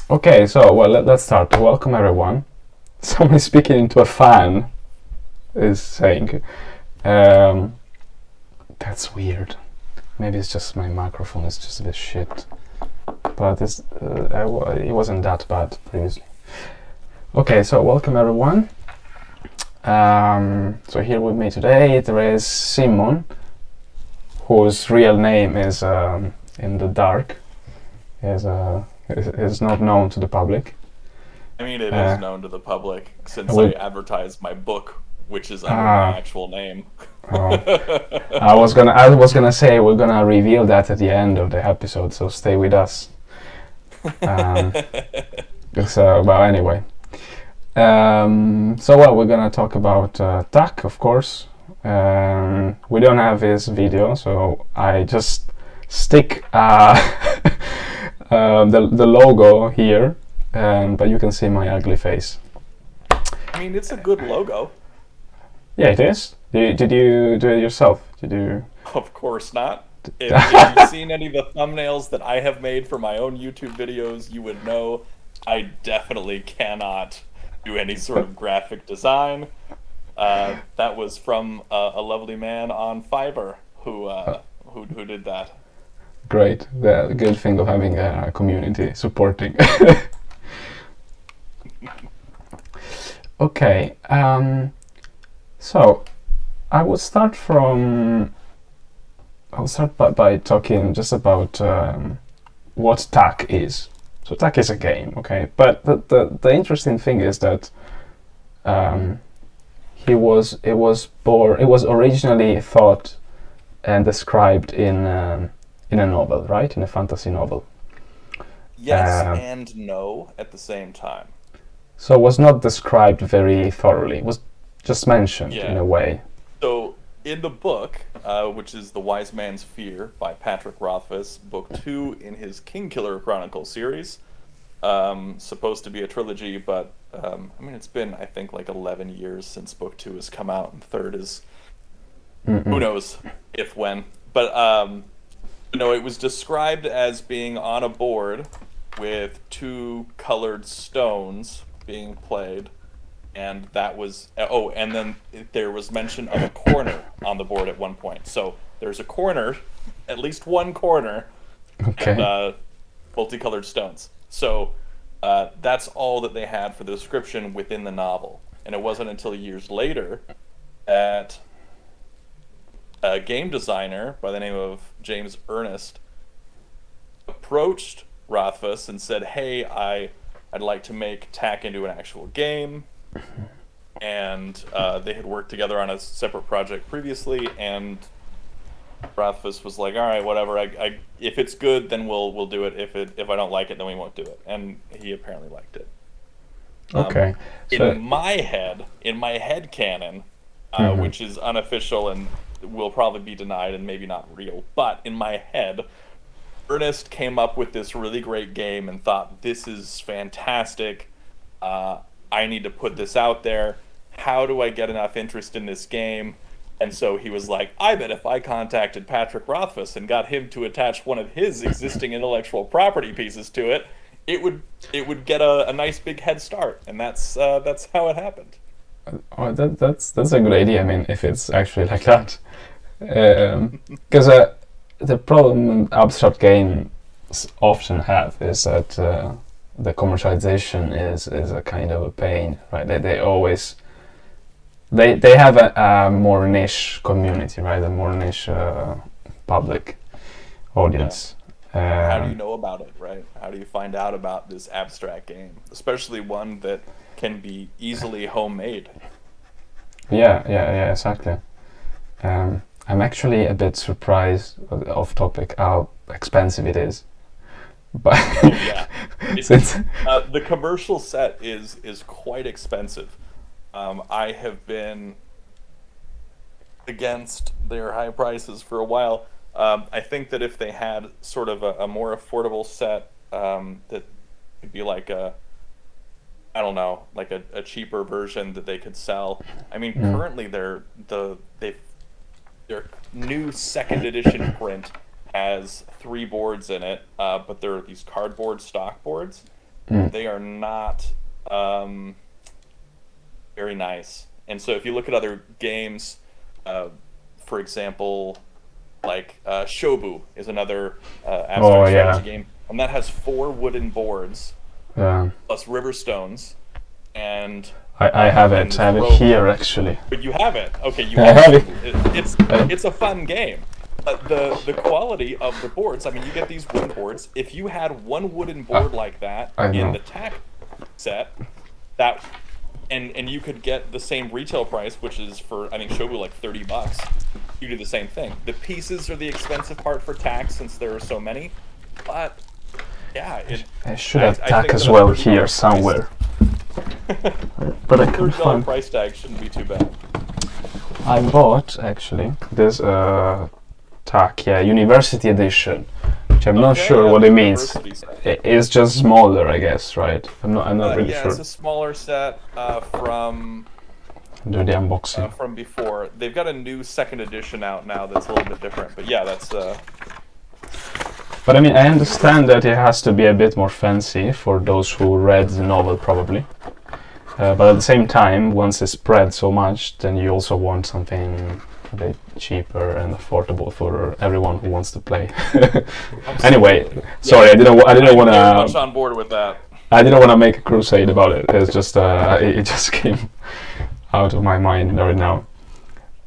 Okay, so let's start. Welcome everyone. Someone is speaking into a fan is saying, um, that's weird. Maybe it's just my microphone is just a bit shit, but it wasn't that bad previously. Okay, so welcome everyone. So here with me today there is Simmon, whose real name is in the dark. Is not known to the public. I mean, it is known to the public since I would- advertised my book, which is under my actual name. Oh. I was gonna say we're gonna reveal that at the end of the episode, so stay with us. Well, anyway. We're gonna talk about TAC, of course. We don't have his video, so I just stick the logo here, but you can see my ugly face. I mean, it's a good logo. Yeah, it is. Did you do it yourself? Did you? Of course not. If you've seen any of the thumbnails that I have made for my own YouTube videos, you would know I definitely cannot do any sort of graphic design. That was from a lovely man on Fiverr who did that. Great. The good thing of having a community supporting. Okay. So I'll start by talking just about what TAC is. So TAC is a game, okay? But the interesting thing is that it was originally thought and described in a novel, right? In a fantasy novel. Yes and no at the same time. So it was not described very thoroughly. It was just mentioned in a way. So in the book, which is The Wise Man's Fear by Patrick Rothfuss, book 2 in his Kingkiller Chronicle series, supposed to be a trilogy, but I mean, it's been, I think, like 11 years since book 2 has come out, and third is who knows if when. But it was described as being on a board with 2 colored stones being played, and that was and then there was mention of a corner on the board at one point. So there's a corner, at least one corner, Okay. and multicolored stones. So that's all that they had for the description within the novel. And it wasn't until years later that a game designer by the name of James Ernest approached Rothfuss and said, "Hey, I'd like to make TAC into an actual game." And they had worked together on a separate project previously, and Rothfuss was like, "All right, whatever. If it's good, then we'll do it. If I don't like it, then we won't do it." And he apparently liked it. Okay. In my head canon, which is unofficial and will probably be denied and maybe not real, but in my head, Ernest came up with this really great game and thought, this is fantastic. I need to put this out there. How do I get enough interest in this game? And so he was like, I bet if I contacted Patrick Rothfuss and got him to attach one of his existing intellectual property pieces to it, it would get a nice big head start. And that's how it happened. That's a good idea. I mean, if it's actually like that, because the problem abstract games often have is that the commercialization is a kind of a pain, right? They always they have a more niche community, right? A more niche public audience. How do you know about it, right? How do you find out about this abstract game, especially one that can be easily homemade? Yeah, exactly. I'm actually a bit surprised, off topic, how expensive it is. But since the commercial set is quite expensive. I have been against their high prices for a while. I think that if they had sort of a more affordable set that could be like I don't know, like a cheaper version that they could sell. I mean, currently their new second edition print has 3 boards in it, but they're these cardboard stock boards, they are not very nice. And so if you look at other games, for example, like Shobu is another abstract strategy game, and that has 4 wooden boards plus river stones, and I have it. I have it here actually. But you have it. Okay, you have it. It's a fun game. The quality of the boards. I mean, you get these wooden boards. If you had one wooden board like that in the TAC set, and you could get the same retail price, which is for I think Shobu like $30. You do the same thing. The pieces are the expensive part for TAC since there are so many, but yeah, I should have TAC as well here somewhere. But I can't find. $30 price tag shouldn't be too bad. I bought actually this TAC, University Edition, which I'm not sure what it means. It's just smaller, I guess, right? I'm not really sure. Yeah, it's a smaller set from. Do the unboxing. From before. They've got a new 2nd edition out now that's a little bit different, but yeah, that's. But I mean, I understand that it has to be a bit more fancy for those who read the novel, probably. But at the same time, once it's spread so much, then you also want something a bit cheaper and affordable for everyone who wants to play. Anyway, sorry, I didn't want to. I'm much on board with that. I didn't want to make a crusade about it. It's just it just came out of my mind right now.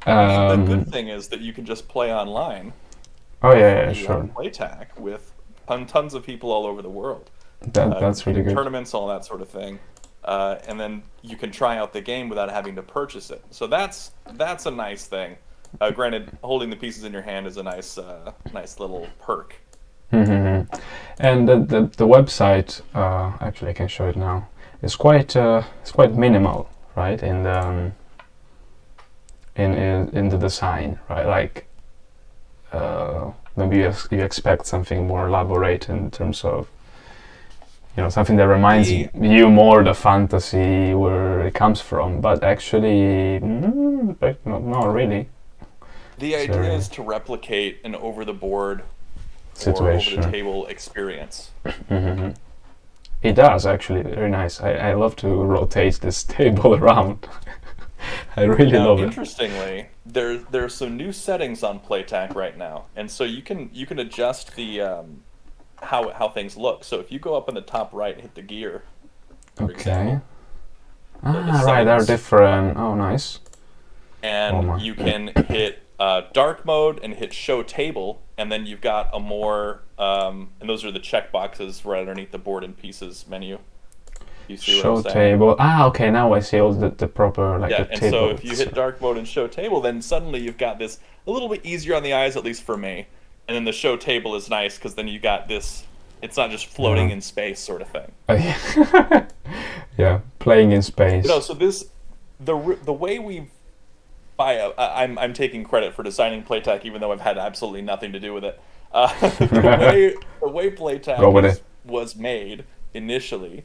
The good thing is that you can just play online. Oh yeah, sure. Playtax with tons of people all over the world. That's really good. Tournaments, all that sort of thing. And then you can try out the game without having to purchase it. So that's a nice thing. Granted, holding the pieces in your hand is a nice little perk. Mm-hmm. And the website, actually I can show it now. It's quite minimal, right? In the design, right? Like maybe you expect something more elaborate in terms of. Something that reminds you more the fantasy where it comes from, but actually, not really. The idea is to replicate an over-the-board situation, or over-the-table experience. Mm-hmm. It does, actually, very nice. I love to rotate this table around. I really love it. Interestingly, there's some new settings on Playtax right now, and so you can adjust the how things look. So if you go up in the top right and hit the gear, for example, right, they're different. Oh, nice. And you can hit dark mode and hit show table, and then you've got a more and those are the check boxes right underneath the board and pieces menu. You see show what I'm saying? Table. Okay, now I see all the proper the and table. So if you hit dark mode and show table, then suddenly you've got this a little bit easier on the eyes, at least for me. And then the show table is nice because then you got this. It's not just floating in space sort of thing. Yeah, playing in space. So the way we I'm taking credit for designing Playtax, even though I've had absolutely nothing to do with it. The way Playtax was made initially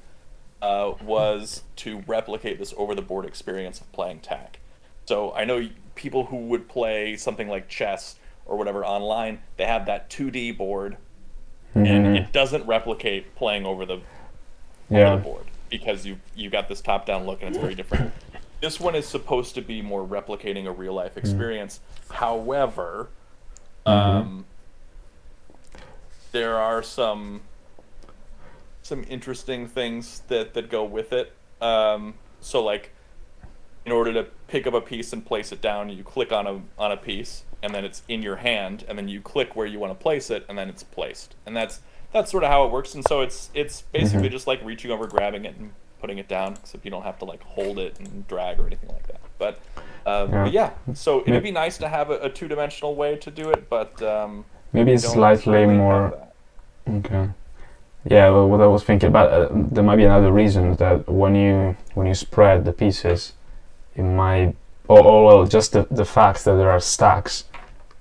was to replicate this over-the-board experience of playing TAC. So I know people who would play something like chess or whatever online, they have that 2D board, and it doesn't replicate playing over the board because you got this top-down look and it's very different. This one is supposed to be more replicating a real-life experience. However, there are some interesting things that go with it. So like, in order to pick up a piece and place it down, you click on a piece, and then it's in your hand, and then you click where you want to place it, and then it's placed. And that's sort of how it works. And so it's basically just like reaching over, grabbing it, and putting it down, except you don't have to like hold it and drag or anything like that. But yeah, so it'd be nice to have a two-dimensional way to do it, but maybe it's slightly more. Okay. Yeah, well, what I was thinking about, there might be another reason that when you spread the pieces, it might, well, just the fact that there are stacks,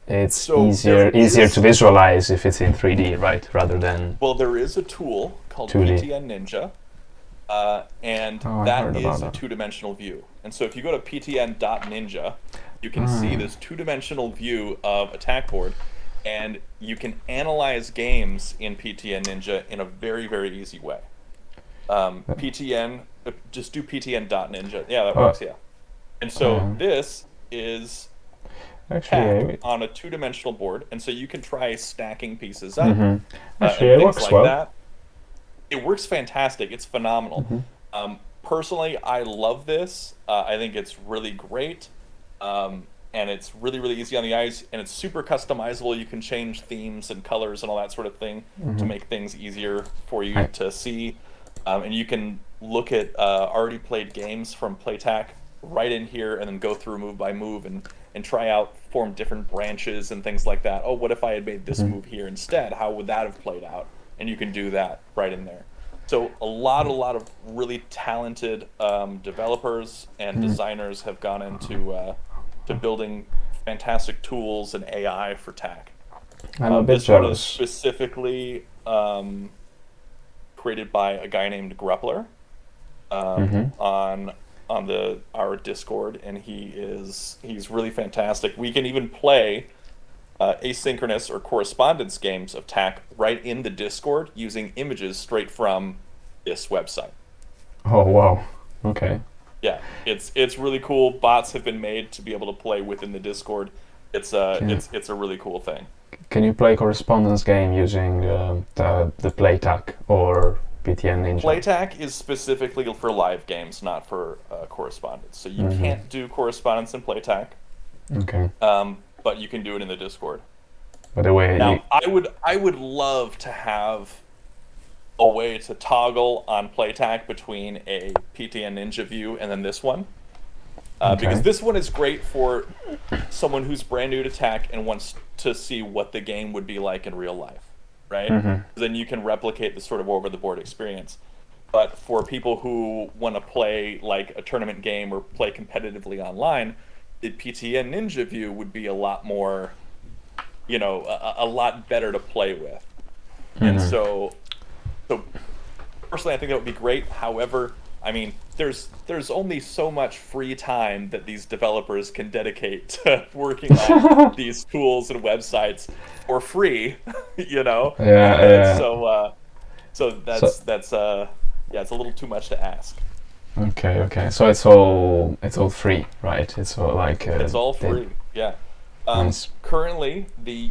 it's easier to visualize if it's in 3D, right, rather than. Well, there is a tool called 2D. PTN Ninja, and that is a two-dimensional view. And so if you go to ptn.ninja, you can see this two-dimensional view of a TAC board. And you can analyze games in PTN Ninja in a very, very easy way. PTN, just do ptn.ninja. Yeah, that works, yeah. And so this is actually on a two-dimensional board, and so you can try stacking pieces up. Actually, it works well. That. It works fantastic. It's phenomenal. Personally, I love this. I think it's really great. And it's really, really easy on the eyes, and it's super customizable. You can change themes and colors and all that sort of thing to make things easier for you to see. And you can look at already played games from Playtax right in here, and then go through move by move and try out, form different branches and things like that. Oh, what if I had made this move here instead? How would that have played out? And you can do that right in there. So a lot of really talented developers and designers have gone into to building fantastic tools and AI for TAC. I'm a bit this one is jealous. specifically created by a guy named Gruppler on our Discord, and he's really fantastic. We can even play asynchronous or correspondence games of TAC right in the Discord using images straight from this website. Oh wow! Okay. Yeah, it's really cool. Bots have been made to be able to play within the Discord. It's a really cool thing. Can you play correspondence game using the Playtax or PTN Ninja? Playtax is specifically for live games, not for correspondence. So you can't do correspondence in Playtax. Okay. But you can do it in the Discord. By the way, now I would love to have a way to toggle on Playtax between a PTN Ninja view and then this one. Because this one is great for someone who's brand new to TAC and wants to see what the game would be like in real life, right? Then you can replicate the sort of over-the-board experience. But for people who want to play like a tournament game or play competitively online, the PTN Ninja view would be a lot more, a lot better to play with. And so personally, I think that would be great. However, I mean, there's only so much free time that these developers can dedicate to working on these tools and websites for free, Yeah. So that's it's a little too much to ask. Okay. So it's all free, right? It's all like it's all free. Yeah. Nice. Currently, the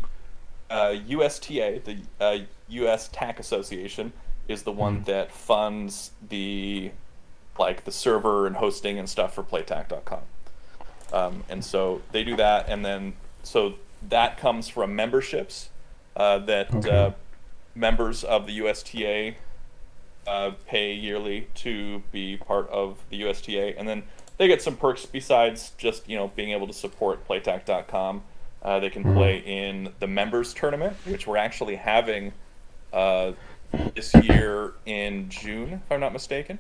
USTA, the U.S. TAC Association, is the one that funds the server and hosting and stuff for Playtax.com. And so they do that, and then so that comes from memberships that members of the USTA pay yearly to be part of the USTA, and then they get some perks besides just being able to support Playtax.com. They can play in the members tournament, which we're actually having this year in June, if I'm not mistaken.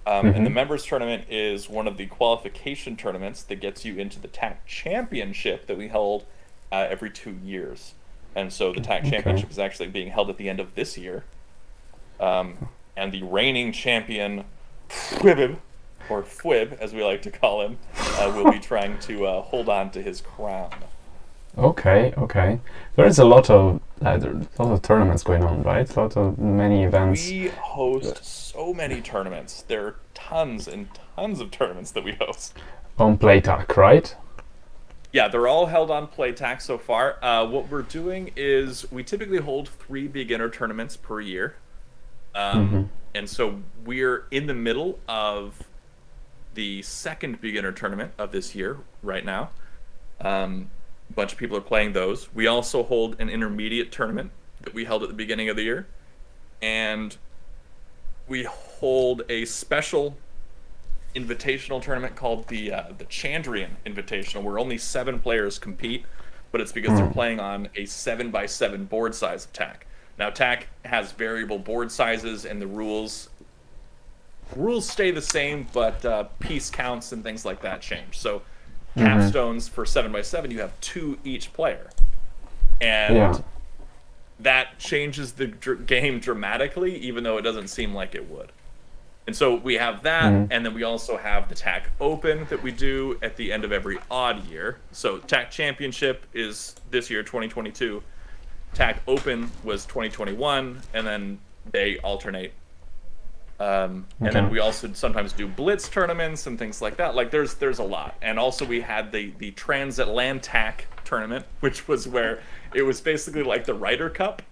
And the members tournament is one of the qualification tournaments that gets you into the TAC Championship that we hold every 2 years. And so the TAC Championship is actually being held at the end of this year. And the reigning champion, Fwib, or Fwib, as we like to call him, will be trying to hold on to his crown. Okay. There is a lot of tournaments going on, right? Many events. We host so many tournaments. There are tons and tons of tournaments that we host. On Playtax, right? Yeah, they're all held on Playtax so far. What we're doing is we typically hold 3 beginner tournaments per year. And so we're in the middle of the 2nd beginner tournament of this year right now. A bunch of people are playing those. We also hold an intermediate tournament that we held at the beginning of the year. And we hold a special invitational tournament called the Chandrian Invitational, where only 7 players compete, but it's because they're playing on a 7x7 board size of TAC. Now, TAC has variable board sizes, and the rules stay the same, but piece counts and things like that change. So capstones for 7x7, you have 2 each player. And that changes the game dramatically, even though it doesn't seem like it would. And so we have that, and then we also have the TAC Open that we do at the end of every odd year. So TAC Championship is this year, 2022. TAC Open was 2021, and then they alternate And then we also sometimes do blitz tournaments and things like that. Like there's a lot. And also we had the transatlantic tournament, which was where it was basically like the Ryder Cup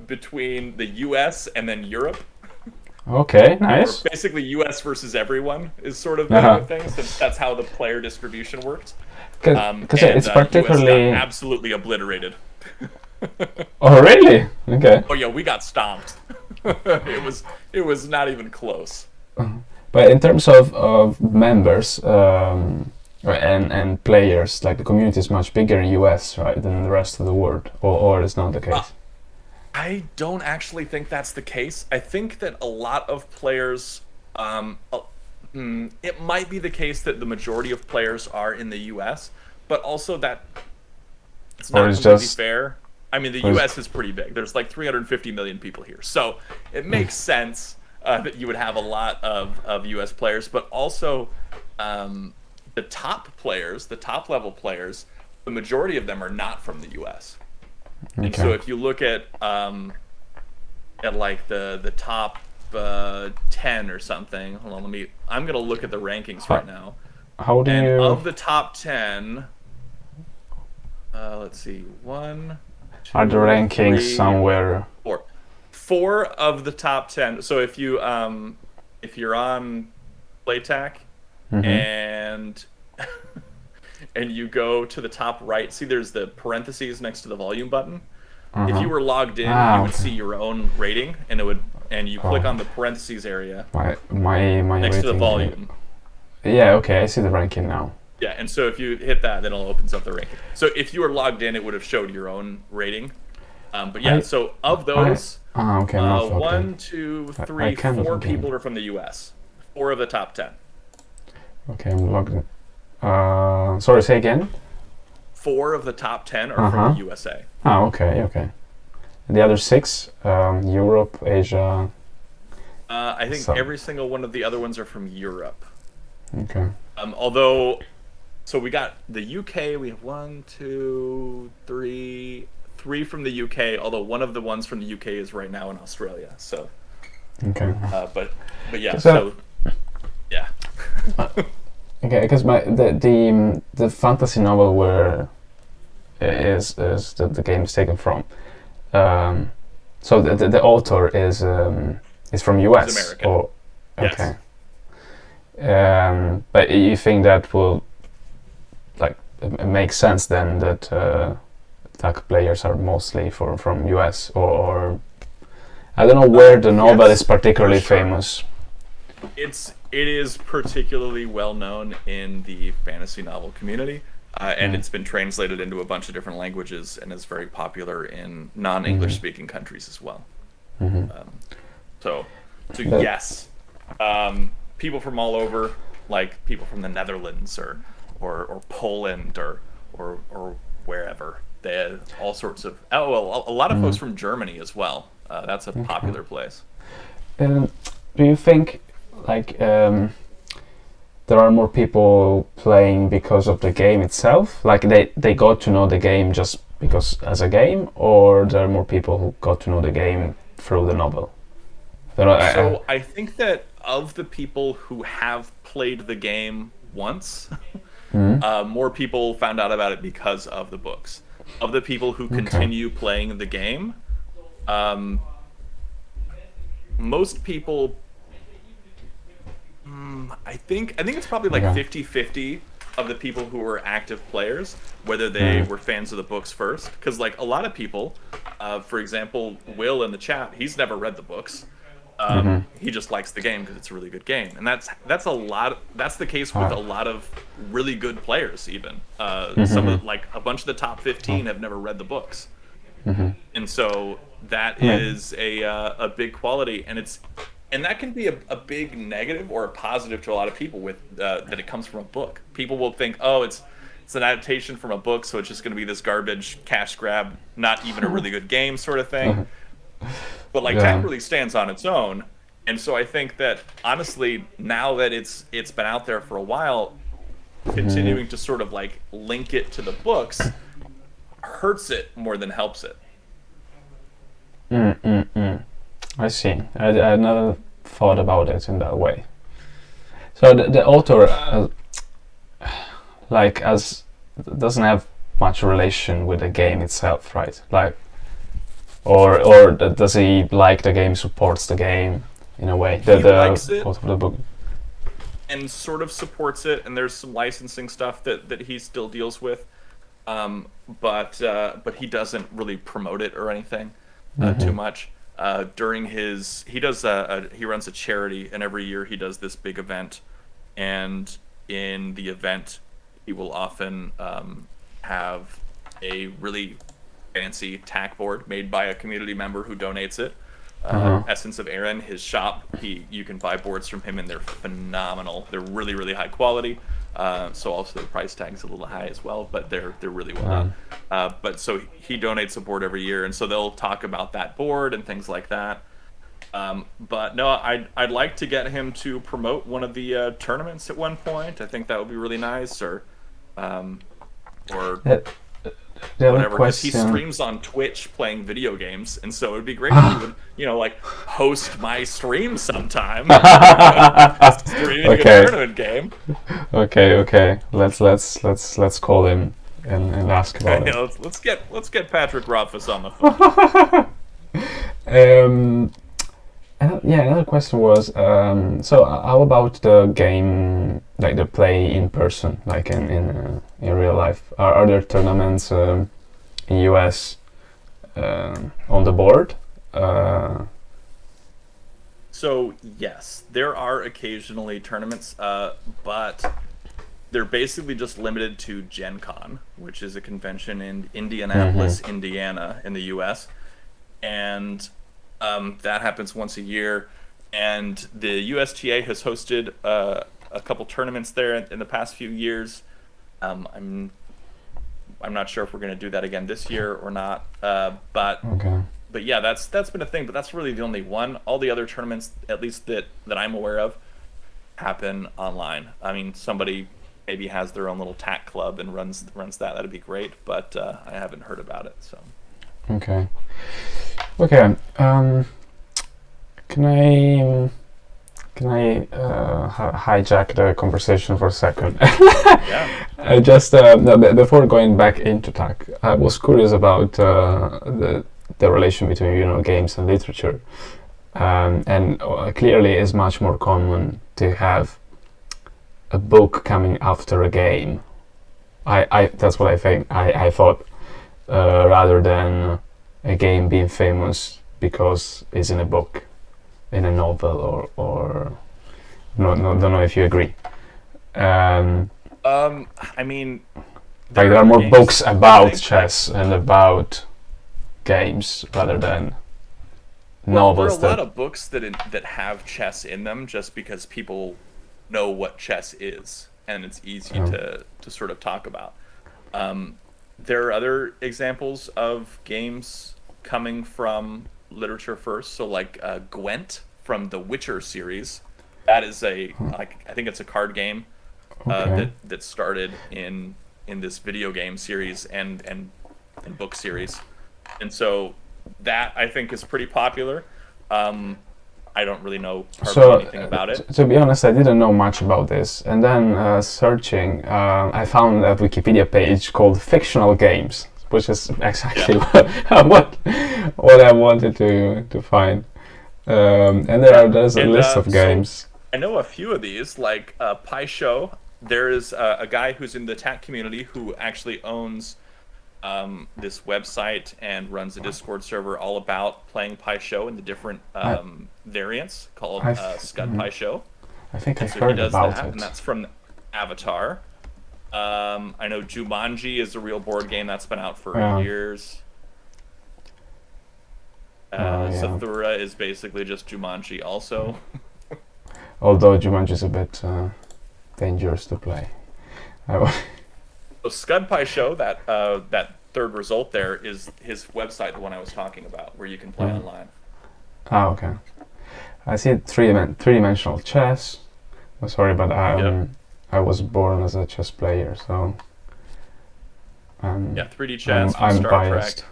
between the US and then Europe. Okay, nice. Or basically US versus everyone is sort of the thing, since that's how the player distribution worked. Because it's particularly US got absolutely obliterated. Oh really? Okay. Oh yeah, we got stomped. It was not even close. But in terms of members and players, like the community is much bigger in US, right, than the rest of the world, or it's not the case. I don't actually think that's the case. I think that a lot of players, it might be the case that the majority of players are in the US, but also that it's not completely fair. I mean, the US is pretty big. There's like 350 million people here. So it makes sense that you would have a lot of US players, but also the top players, the top level players, the majority of them are not from the US. Okay. And so if you look at like the top 10 or something, hold on, I'm gonna look at the rankings right now. How do you? Of the top 10, let's see, 1, 2, are the rankings 3, somewhere? 4 of the top 10. So if you're on Playtax and and you go to the top right, see there's the parentheses next to the volume button. If you were logged in, you would see your own rating, and you click on the parentheses area. My next to the volume. Yeah, okay, I see the ranking now. Yeah, and so if you hit that, then it'll opens up the ranking. So if you were logged in, it would have showed your own rating. But yeah, so of those, 1, 2, 3, 4 people are from the US. 4 of the top 10. Okay, I'm logged in. Sorry, say again? 4 of the top 10 are from the USA. Okay. The other 6, Europe, Asia. I think every single one of the other ones are from Europe. Okay. Although, so we got the UK. We have 1, 2, 3 from the UK. Although one of the ones from the UK is right now in Australia. So. Okay. But yeah. So yeah. Okay, because the fantasy novel where is the game is taken from. So the author is from US. He's American. Or okay. Yes. But you think that will like make sense then that attack players are mostly from US or I don't know where the novel is particularly famous. It is particularly well known in the fantasy novel community, and it's been translated into a bunch of different languages and is very popular in non-English speaking countries as well. So yes, people from all over, like people from the Netherlands or Poland or wherever, they have all sorts of a lot of folks from Germany as well. That's a popular place. Do you think like there are more people playing because of the game itself, like they got to know the game just because as a game, or there are more people who got to know the game through the novel? So I think that of the people who have played the game once, more people found out about it because of the books. Of the people who continue playing the game, most people, I think it's probably like 50-50 of the people who were active players, whether they were fans of the books first. Because like a lot of people, for example, Will in the chat, he's never read the books. He just likes the game because it's a really good game, and that's a lot. That's the case with a lot of really good players. Even some of like a bunch of the top 15 have never read the books, and so that is a big quality, and that can be a big negative or a positive to a lot of people with that it comes from a book. People will think, oh, it's an adaptation from a book, so it's just going to be this garbage cash grab, not even a really good game sort of thing. But like that really stands on its own, and so I think that honestly, now that it's been out there for a while, continuing to sort of like link it to the books hurts it more than helps it. I see. I never thought about it in that way. So the author, like, as doesn't have much relation with the game itself, right? Like, or does he like the game, supports the game in a way? He likes it. Of the book. And sort of supports it, and there's some licensing stuff that he still deals with, but he doesn't really promote it or anything too much. During he runs a charity, and every year he does this big event, and in the event he will often have a really fancy tack board made by a community member who donates it. Essence of Aaron, his shop, you can buy boards from him, and they're phenomenal. They're really, really high quality. So also the price tag's a little high as well, but they're really well done. But so he donates a board every year, and so they'll talk about that board and things like that. But no, I'd like to get him to promote one of the tournaments at one point. I think that would be really nice, or whatever, because he streams on Twitch playing video games, and so it'd be great if he would, like, host my stream sometime. Streaming a tournament game. Okay. Let's call him and ask about it. Let's get Patrick Rothfuss on the phone. Another question was, so how about the game, like the play in person, like in real life? Are there tournaments in US on the board? So yes, there are occasionally tournaments, but they're basically just limited to Gen Con, which is a convention in Indianapolis, Indiana, in the US, and that happens once a year, and the USTA has hosted a couple tournaments there in the past few years. I'm not sure if we're going to do that again this year or not. But yeah, that's been a thing. But that's really the only one. All the other tournaments, at least that I'm aware of, happen online. I mean, somebody maybe has their own little tack club and runs that. That'd be great. But I haven't heard about it. So. Okay. Can I hijack the conversation for a second? Yeah. Just before going back into tack, I was curious about the relation between games and literature, and clearly it's much more common to have a book coming after a game. I that's what I think. I thought rather than a game being famous because it's in a book, in a novel, or no, don't know if you agree. I mean, there are more books about chess and about games rather than novels. There are a lot of books that have chess in them, just because people know what chess is, and it's easy to sort of talk about. There are other examples of games coming from literature first, so like Gwent from the Witcher series. That is I think it's a card game that started in this video game series and book series, and so that I think is pretty popular. I don't really know anything about it. To be honest, I didn't know much about this, and then searching, I found a Wikipedia page called Fictional Games, which is exactly what I wanted to find. And there's a list of games. So I know a few of these, like Pai Show. There is a guy who's in the TAC community who actually owns this website and runs a Discord server all about playing Pai Show and the different variants called Scud Pai Show. I think I heard about it. And that's from Avatar. I know Jumanji is a real board game that's been out for years. Sathura is basically just Jumanji also. Although Jumanji is a bit dangerous to play. So Scud Pai Show, that third result there is his website, the one I was talking about, where you can play online. Okay. I see three-dimensional chess. Oh, sorry, but I was born as a chess player, so 3D chess, I'm Star biased. Trek.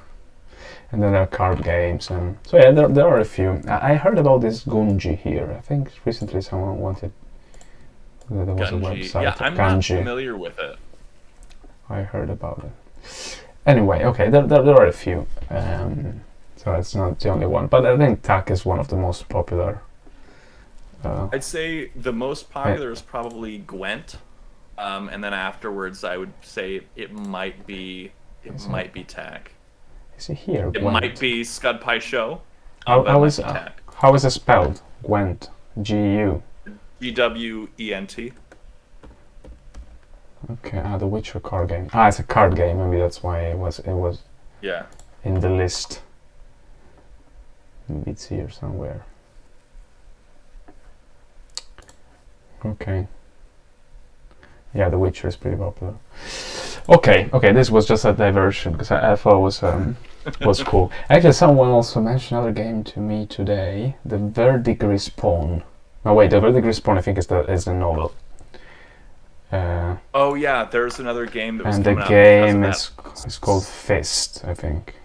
And then there are card games, and so yeah, there are a few. I heard about this Gunji here. I think recently someone wanted. There was a Gunji. website. Yeah, I'm not familiar with it. I heard about it. Anyway, okay, there are a few. So it's not the only one, but I think TAC is one of the most popular. I'd say the most popular is probably Gwent, and then afterwards I would say it might be TAC. Is it here? It Gwent? might be Scud Pie Show. How is it spelled? Gwent. G-U. Gwent. Okay, the Witcher card game. It's a card game. Maybe that's why it was. Yeah. In the list. Maybe it's here somewhere. Okay. Yeah, The Witcher is pretty popular. Okay. This was just a diversion because I thought it was cool. Actually, someone also mentioned another game to me today. The Verdict Respawn. No, wait. The Verdict Respawn, I think, is the novel. Oh yeah, there's another game that was and coming the out game is called Fist, I think.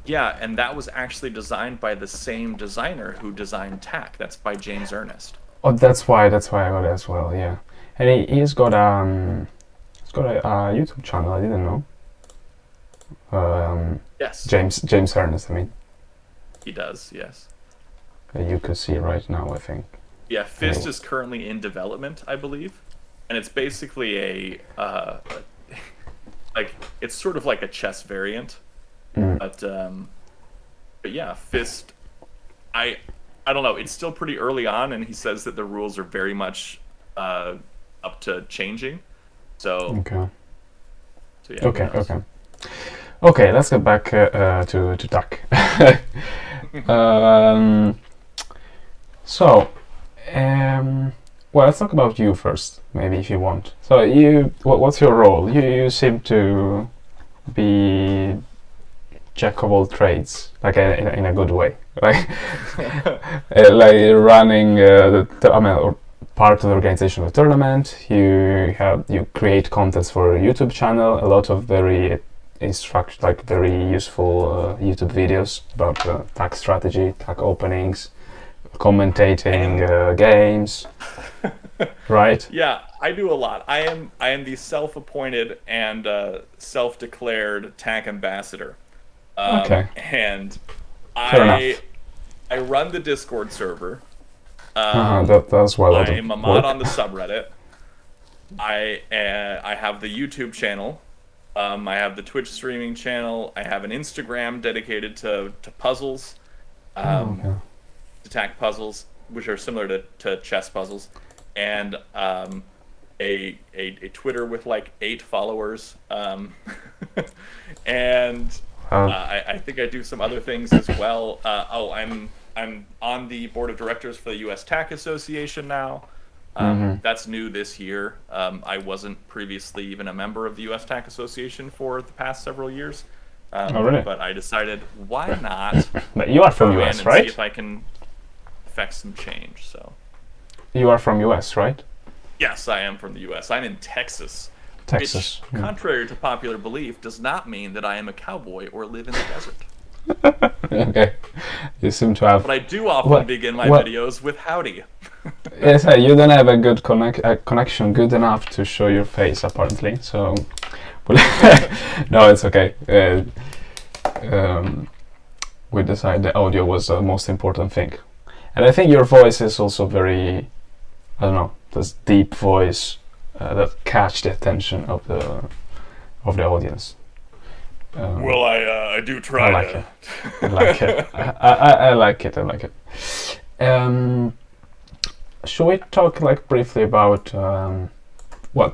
Yeah, and that was actually designed by the same designer who designed TAC. That's by James Ernest. Oh, that's why I got it as well. Yeah, and he's got a YouTube channel. I didn't know. Yes. James Ernest. I mean. He does. Yes. You could see right now, I think. Yeah, Fist is currently in development, I believe, and it's basically like it's sort of like a chess variant, but yeah, Fist. I don't know. It's still pretty early on, and he says that the rules are very much up to changing. So. Okay. So yeah. Okay. Let's get back to TAC. Well, let's talk about you first, maybe, if you want. So what's your role? You seem to be jack of all trades, like in a good way, like like running part of the organization of the tournament. You create contents for a YouTube channel, a lot of very very useful YouTube videos about TAC strategy, TAC openings, commentating games, right? Yeah, I do a lot. I am the self-appointed and self-declared TAC ambassador. Okay. And I run the Discord server. That's well. I'm a mod on the subreddit. I have the YouTube channel. I have the Twitch streaming channel. I have an Instagram dedicated to puzzles. To TAC puzzles, which are similar to chess puzzles, and a Twitter with like 8 followers, and I think I do some other things as well. I'm on the board of directors for the U.S. TAC Association now. That's new this year. I wasn't previously even a member of the U.S. TAC Association for the past several years. Really? But I decided, why not? But you are from US, right? See if I can affect some change. So. You are from US, right? Yes, I am from the US. I'm in Texas. Texas. Which, contrary to popular belief, does not mean that I am a cowboy or live in the desert. Okay. You seem to have... But I do often begin my videos with howdy. Yes, you don't have a good connection good enough to show your face, apparently. So... No, it's okay. We decided the audio was the most important thing. And I think your voice is also very, I don't know, this deep voice that catch the attention of the audience. Well, I do try. I like it. I like it. Should we talk briefly about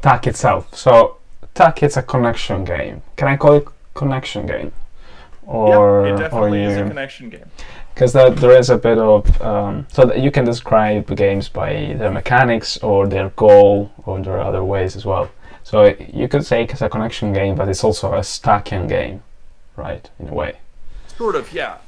TAC itself? So TAC is a connection game. Can I call it connection game? Or it definitely is a connection game. Because there is a bit of so that you can describe games by their mechanics or their goal, or there are other ways as well. So you could say it's a connection game, but it's also a stacking game, right? In a way. Sort of, yeah.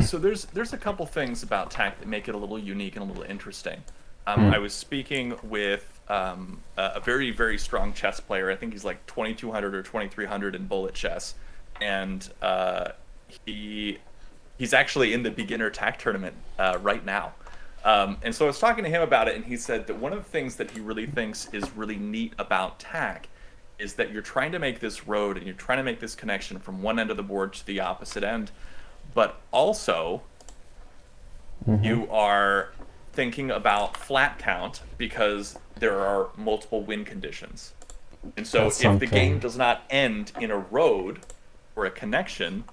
So there's a couple things about TAC that make it a little unique and a little interesting. I was speaking with a very, very strong chess player. I think he's like 2200 or 2300 in bullet chess, and he's actually in the beginner TAC tournament right now. And so I was talking to him about it, and he said that one of the things that he really thinks is really neat about TAC is that you're trying to make this road and you're trying to make this connection from one end of the board to the opposite end, but also you are thinking about flat count because there are multiple win conditions. And so if the game does not end in a road or a connection,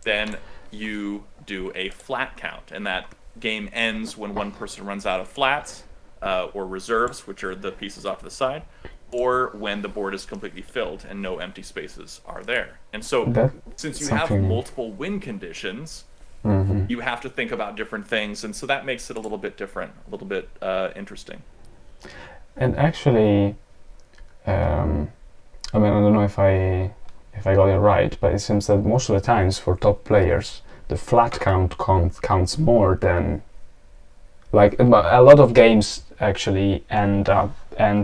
then you do a flat count, and that game ends when one person runs out of flats or reserves, which are the pieces off to the side, or when the board is completely filled and no empty spaces are there. And so since you have multiple win conditions, you have to think about different things, and so that makes it a little bit different, a little bit interesting. And actually, I mean, I don't know if I got it right, but it seems that most of the times for top players, the flat count counts more than, like, a lot of games actually end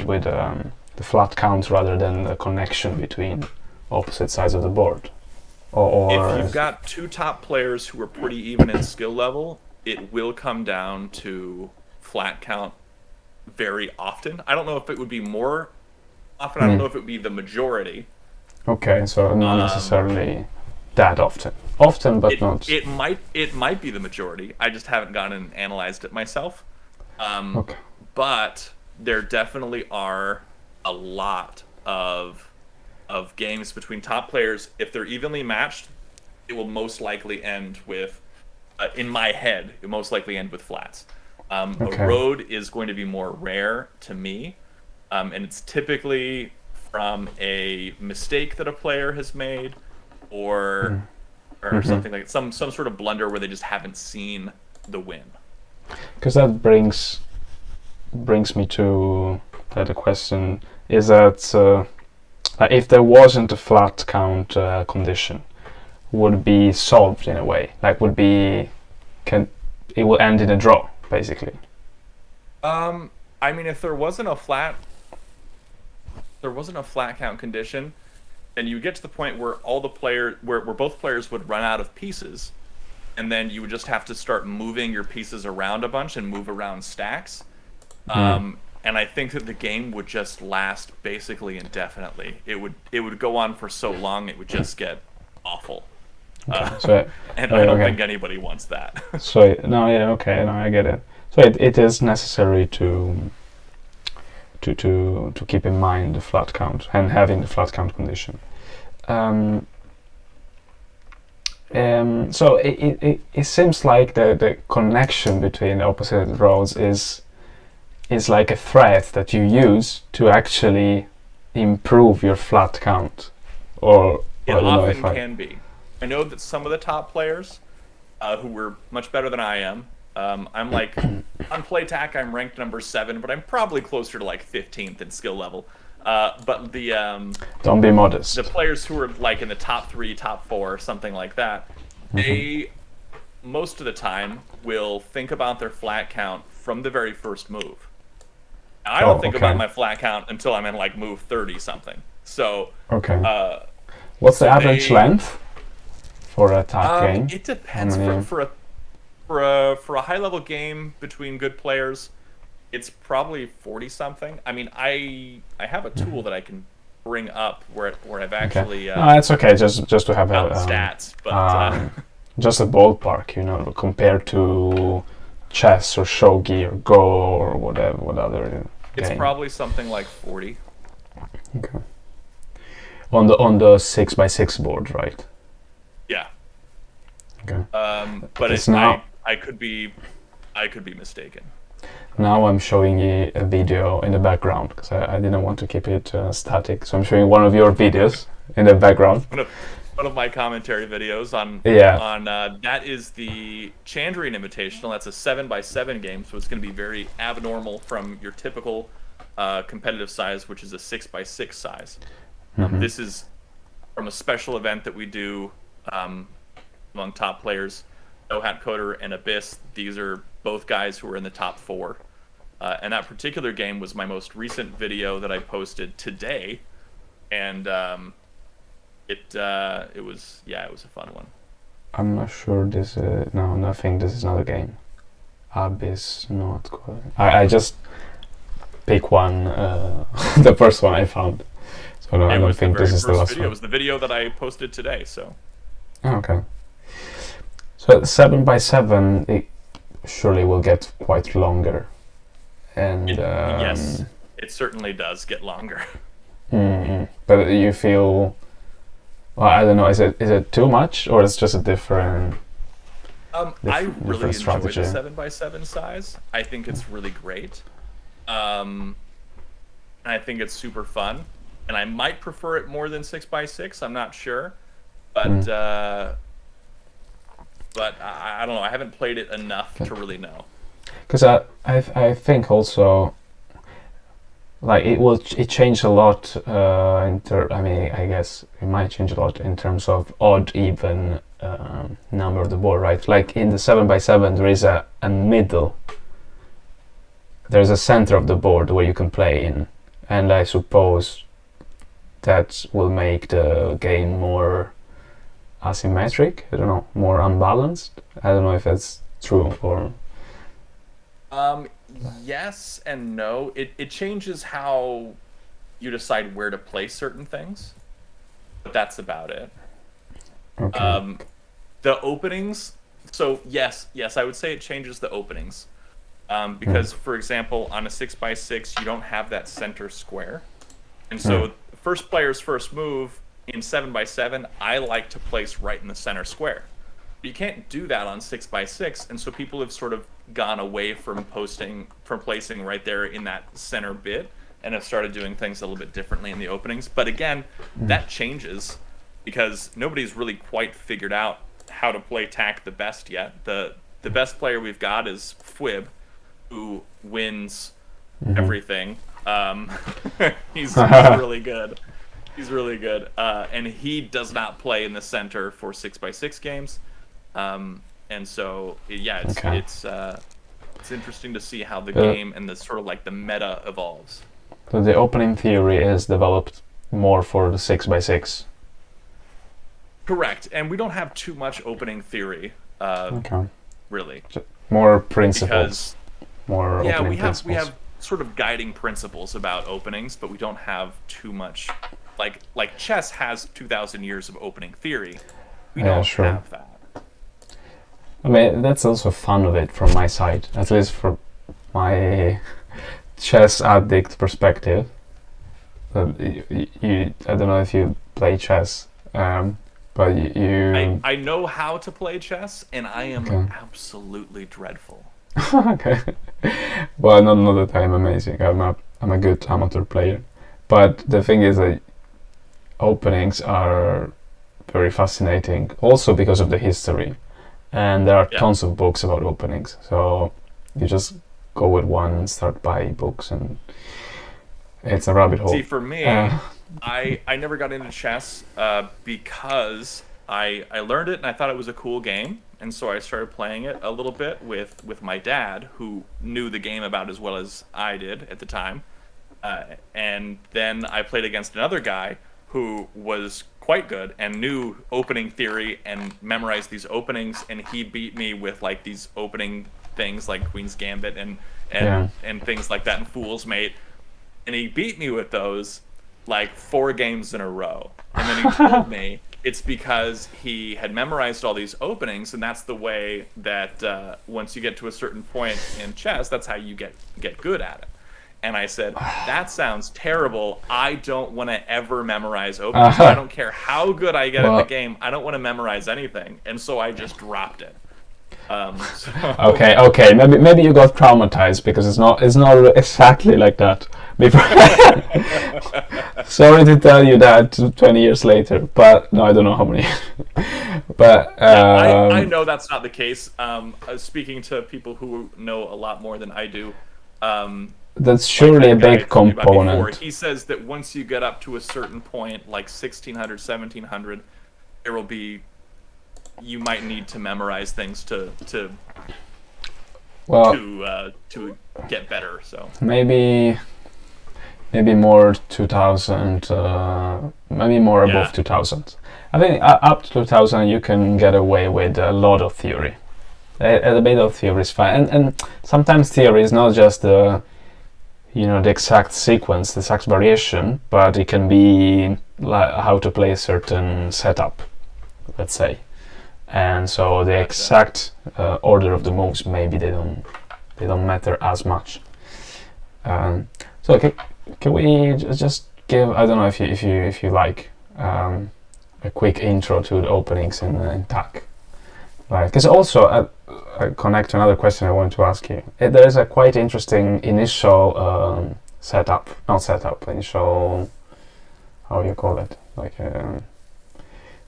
with the flat count rather than the connection between opposite sides of the board. Or if you've got two top players who are pretty even in skill level, it will come down to flat count very often. I don't know if it would be more often. I don't know if it would be the majority. Okay, so not necessarily that often. Often, but not. It might be the majority. I just haven't gone and analyzed it myself. Okay. But there definitely are a lot of games between top players. If they're evenly matched, it will most likely end with, in my head, it most likely end with flats. A road is going to be more rare to me, and it's typically from a mistake that a player has made, or something like some sort of blunder where they just haven't seen the win. Because that brings me to the question: is that if there wasn't a flat count condition, would be solved in a way? Like, it will end in a draw, basically. I mean, if there wasn't a flat count condition, then you get to the point where where both players would run out of pieces, and then you would just have to start moving your pieces around a bunch and move around stacks. And I think that the game would just last basically indefinitely. It would go on for so long, it would just get awful. And I don't think anybody wants that. I get it. So it is necessary to keep in mind the flat count and having the flat count condition. So it seems like the connection between opposite roads is like a thread that you use to actually improve your flat count, or it often can be. I know that some of the top players who were much better than I am, I'm like on Playtax I'm ranked number 7, but I'm probably closer to like 15th in skill level. But the don't be modest. The players who are like in the top 3, top 4, something like that, they most of the time will think about their flat count from the very first move. I don't think about my flat count until I'm in like move 30 something. So what's the average length for a TAC game? It depends. For a high level game between good players, it's probably 40 something. I mean, I have a tool that I can bring up where I've actually it's okay just to have stats, but just a ballpark, compared to chess or shogi or go or whatever, what other it's game. Probably something like 40. Okay. On the 6x6 board, right? Yeah. Okay. But it's now I could be mistaken. Now I'm showing you a video in the background because I didn't want to keep it static, so I'm showing one of your videos in the background. One of my commentary videos on that is the Chandrian Invitational. That's a 7x7 game, so it's going to be very abnormal from your typical competitive size, which is a 6x6 size. This is from a special event that we do among top players. No Hat Coder and Abyss. These are both guys who are in the top 4. And that particular game was my most recent video that I posted today, and it was a fun one. I'm not sure this. No, I think this is not a game. Abyss, not quite. I just pick one, the first one I found. So no, I don't think this is the last video. one. It was the video that I posted today. So. Oh, okay. So 7x7, it surely will get quite longer, and yes, it certainly does get longer. But you feel, well, I don't know. Is it too much, or it's just a different? I really enjoy strategy. the 7x7 size. I think it's really great. I think it's super fun, and I might prefer it more than 6x6. I'm not sure, but I don't know. I haven't played it enough to really know. Because I think also, like, it changed a lot. I mean, I guess it might change a lot in terms of odd, even number of the board, right? Like in the 7x7, there is a middle. There's a center of the board where you can play in, and I suppose that will make the game more asymmetric. I don't know, more unbalanced. I don't know if that's true or. Yes and no. It changes how you decide where to place certain things, but that's about it. Okay. The openings. So yes, I would say it changes the openings. Because, for example, on a 6x6, you don't have that center square. And so first player's first move in 7x7, I like to place right in the center square. But you can't do that on 6x6, and so people have sort of gone away from placing right there in that center bit, and have started doing things a little bit differently in the openings. But again, that changes because nobody's really quite figured out how to play tack the best yet. The best player we've got is Fwib, who wins everything. He's really good. He's really good. And he does not play in the center for 6x6 games. And so, yeah, it's interesting to see how the game and the sort of like the meta evolves. So the opening theory is developed more for the 6x6. Correct. And we don't have too much opening theory, really. More principles. Because we principles. have sort of guiding principles about openings, but we don't have too much. Like chess has 2,000 years of opening theory. We don't have that. I mean, that's also fun of it from my side, at least from my chess addict perspective. I don't know if you play chess, but you. I know how to play chess, and I am absolutely dreadful. Okay. Well, not that I'm amazing. I'm a good amateur player, but the thing is that openings are very fascinating, also because of the history, and there are tons of books about openings. So you just go with one and start buying books, and it's a rabbit hole. See, for me, I never got into chess because I learned it and I thought it was a cool game. And so I started playing it a little bit with my dad, who knew the game about as well as I did at the time. And then I played against another guy who was quite good and knew opening theory and memorized these openings. And he beat me with like these opening things like Queen's Gambit and things like that, and Fool's Mate. And he beat me with those like 4 games in a row. And then he told me it's because he had memorized all these openings, and that's the way that once you get to a certain point in chess, that's how you get good at it. And I said, that sounds terrible. I don't want to ever memorize openings. I don't care how good I get at the game. I don't want to memorize anything. And so I just dropped it. Okay. Maybe you got traumatized because it's not exactly like that. Sorry to tell you that 20 years later, but no, I don't know how many. But I know that's not the case. Speaking to people who know a lot more than I do, that's surely a big component. He says that once you get up to a certain point, like 1600, 1700, there will be. You might need to memorize things to get better. So maybe maybe more 2000, maybe more above 2000. I think up to 2000 you can get away with a lot of theory. A bit of theory is fine, and sometimes theory is not just the exact sequence, the exact variation, but it can be how to play a certain setup, let's say. And so the exact order of the moves, maybe they don't matter as much. So can we just give, I don't know if you like, a quick intro to the openings in TAC, right? Because also I connect to another question I wanted to ask you. There is a quite interesting initial initial, how you call it, like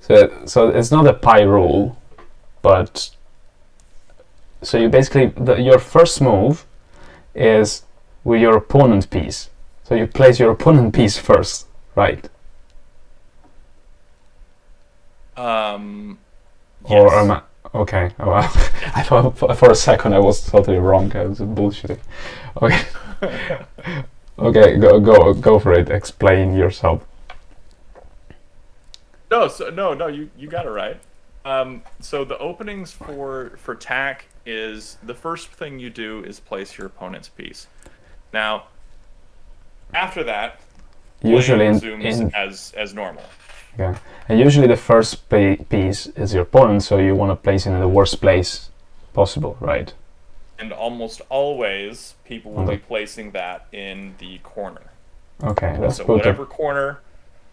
so it's not a pie rule, but so you basically your first move is with your opponent piece. So you place your opponent piece first, right? Yes. Or am I, okay. Oh, well, I thought for a second I was totally wrong. I was bullshitting. Okay. Okay, go for it. Explain yourself. No, you got it right. So the openings for TAC is the first thing you do is place your opponent's piece. Now, after that, usually resumes as normal. Okay, and usually the first piece is your opponent, so you want to place it in the worst place possible, right? And almost always, people will be placing that in the corner. Okay, that's so whatever corner.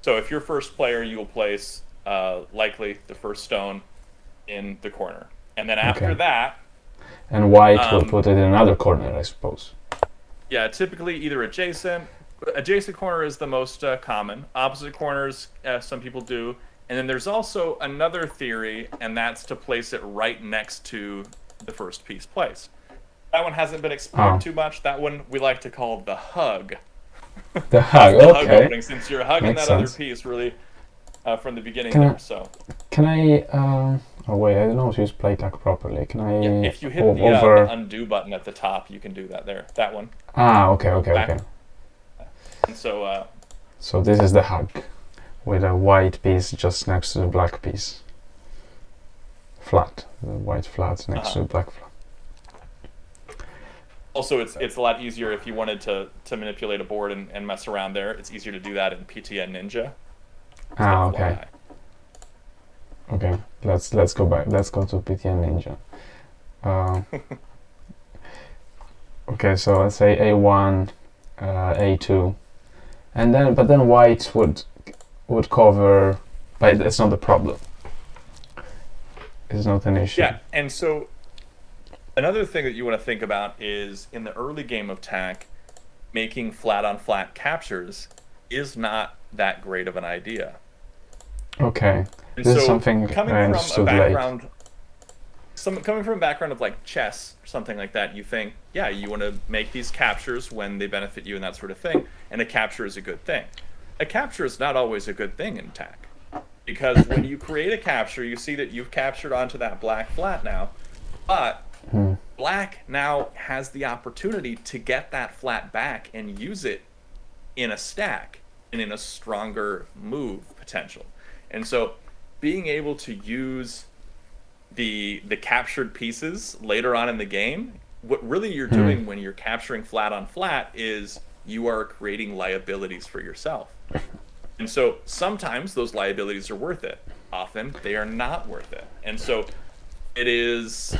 So if you're first player, you will place likely the first stone in the corner, and then after that. And white will put it in another corner, I suppose. Yeah, typically either adjacent. Adjacent corner is the most common. Opposite corners, some people do. And then there's also another theory, and that's to place it right next to the first piece placed. That one hasn't been explored too much. That one we like to call the hug. The hug, the okay. Hug opening, since you're hugging Makes that sense. other piece really from the beginning there. So. Can I? Oh wait, I don't know if you use Playtax properly. Can I? Yeah, if you hit the undo button at the top, you can do that there. That one. Okay. And so. So this is the hug, with a white piece just next to the black piece. Flat, the white flat next to the black flat. Also, it's a lot easier if you wanted to manipulate a board and mess around there. It's easier to do that in PTN Ninja. Okay. Okay, let's go back. Let's go to PTN Ninja. Okay, so let's say A1, A2, and then white would cover, but it's not a problem. It's not an issue. Yeah, and so another thing that you want to think about is in the early game of TAC, making flat-on-flat captures is not that great of an idea. Okay, and this so is something I understood late. Coming from a background of like chess or something like that, you think, yeah, you want to make these captures when they benefit you and that sort of thing, and a capture is a good thing. A capture is not always a good thing in TAC, because when you create a capture, you see that you've captured onto that black flat now, but black now has the opportunity to get that flat back and use it in a stack and in a stronger move potential. And so being able to use the captured pieces later on in the game, what really you're doing when you're capturing flat on flat is you are creating liabilities for yourself. And so sometimes those liabilities are worth it. Often they are not worth it. And so it is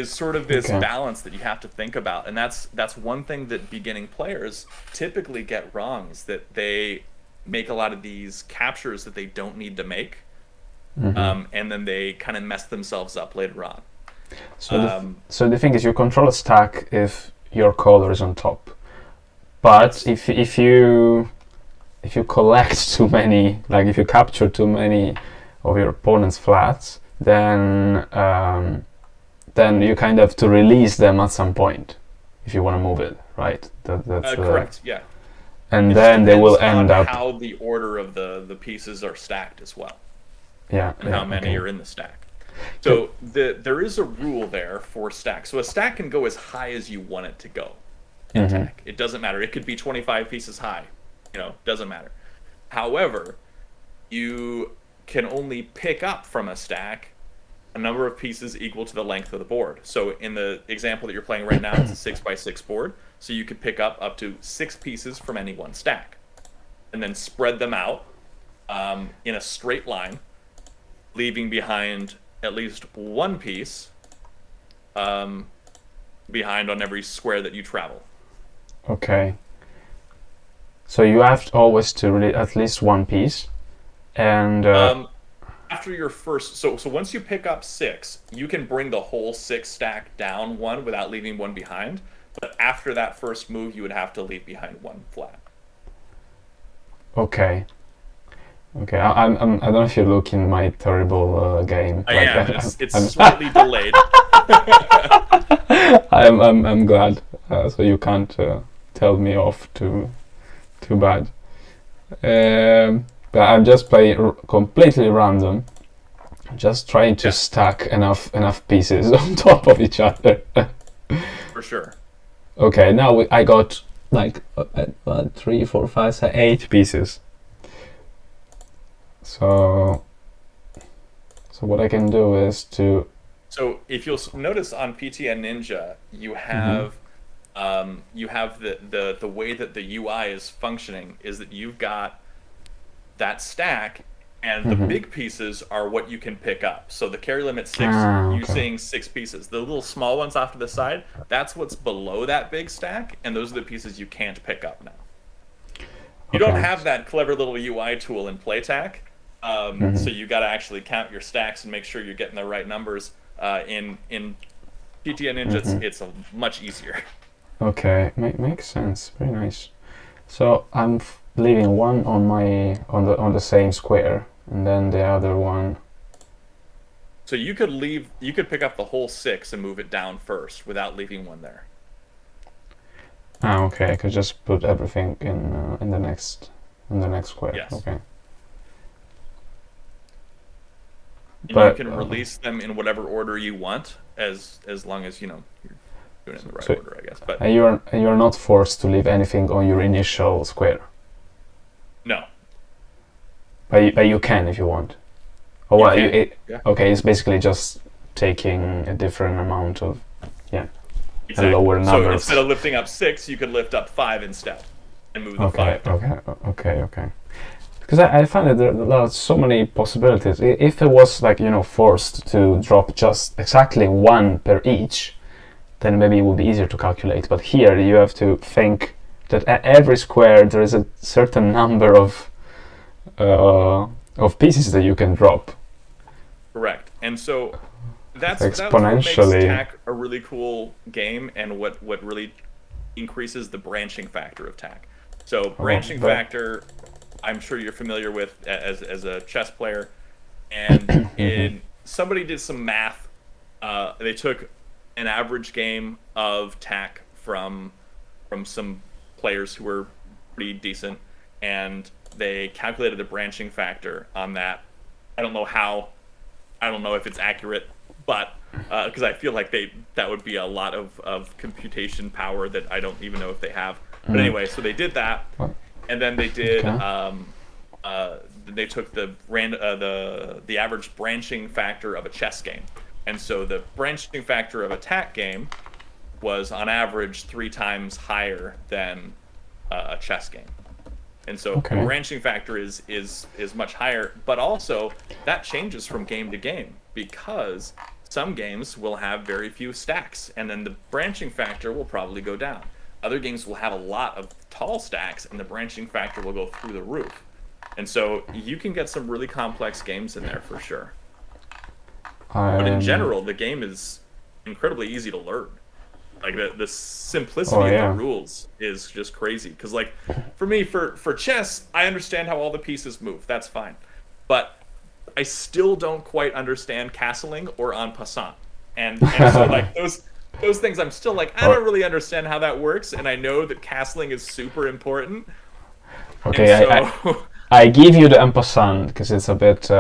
sort of this balance that you have to think about. And that's one thing that beginning players typically get wrong, is that they make a lot of these captures that they don't need to make. And then they kind of mess themselves up later on. So the thing is, you control a stack if your color is on top, but if you collect too many, like if you capture too many of your opponent's flats, then you kind of have to release them at some point if you want to move it, right? That's correct. Yeah. And then they will end up how the order of the pieces are stacked as well. Yeah. And how many are in the stack. So there is a rule there for stacks. So a stack can go as high as you want it to go. in attack. It doesn't matter. It could be 25 pieces high. Doesn't matter. However, you can only pick up from a stack a number of pieces equal to the length of the board. So in the example that you're playing right now, it's a 6x6 board. So you could pick up to 6 pieces from any one stack, and then spread them out in a straight line, leaving behind at least one piece behind on every square that you travel. Okay. So you have always to really at least one piece, and after your first, so once you pick up 6, you can bring the whole 6 stack down one without leaving one behind. But after that first move, you would have to leave behind one flat. Okay. I don't know if you look in my terrible game. I am. It's slightly delayed. I'm glad. So you can't tell me off too bad. But I'm just playing completely random, just trying to stack enough pieces on top of each other. For sure. Okay, now I got like 1, 3, 4, 5, 6, 8 pieces. So what I can do is to. So if you'll notice on PTN Ninja, you have the way that the UI is functioning is that you've got that stack, and the big pieces are what you can pick up. So the carry limit 6, you're seeing 6 pieces. The little small ones off to the side, that's what's below that big stack, and those are the pieces you can't pick up now. You don't have that clever little UI tool in Playtax, so you got to actually count your stacks and make sure you're getting the right numbers. In PTN Ninja, it's much easier. Okay, makes sense. Very nice. So I'm leaving one on the same square, and then the other one. So you could pick up the whole 6 and move it down first without leaving one there. Okay. I could just put everything in the next square. Yes. Okay. And you can release them in whatever order you want, as long as you're doing it in the right order, I guess. But you're not forced to leave anything on your initial square. No. But you can if you want. Okay, it's basically just taking a different amount of a lower number. So instead of lifting up 6, you could lift up 5 instead and move the 5. Okay. Because I find that there are so many possibilities. If it was forced to drop just exactly 1 per each, then maybe it would be easier to calculate. But here you have to think that at every square there is a certain number of pieces that you can drop. Correct. And so that's exponentially. What makes TAC a really cool game, and what really increases the branching factor of TAC. So branching factor, I'm sure you're familiar with as a chess player, and somebody did some math. They took an average game of TAC from some players who were pretty decent, and they calculated the branching factor on that. I don't know if it's accurate, but because I feel like that would be a lot of computation power that I don't even know if they have. But anyway, so they did that, and then they did. They took the average branching factor of a chess game, and so the branching factor of a TAC game was on average 3 times higher than a chess game. And so the branching factor is much higher, but also that changes from game to game, because some games will have very few stacks, and then the branching factor will probably go down. Other games will have a lot of tall stacks, and the branching factor will go through the roof. And so you can get some really complex games in there for sure. But in general, the game is incredibly easy to learn. Like the simplicity of the rules is just crazy. Because for me, for chess, I understand how all the pieces move. That's fine. But I still don't quite understand castling or en passant. And so those things, I'm still I don't really understand how that works. And I know that castling is super important. Okay, I give you the en passant because it's a bit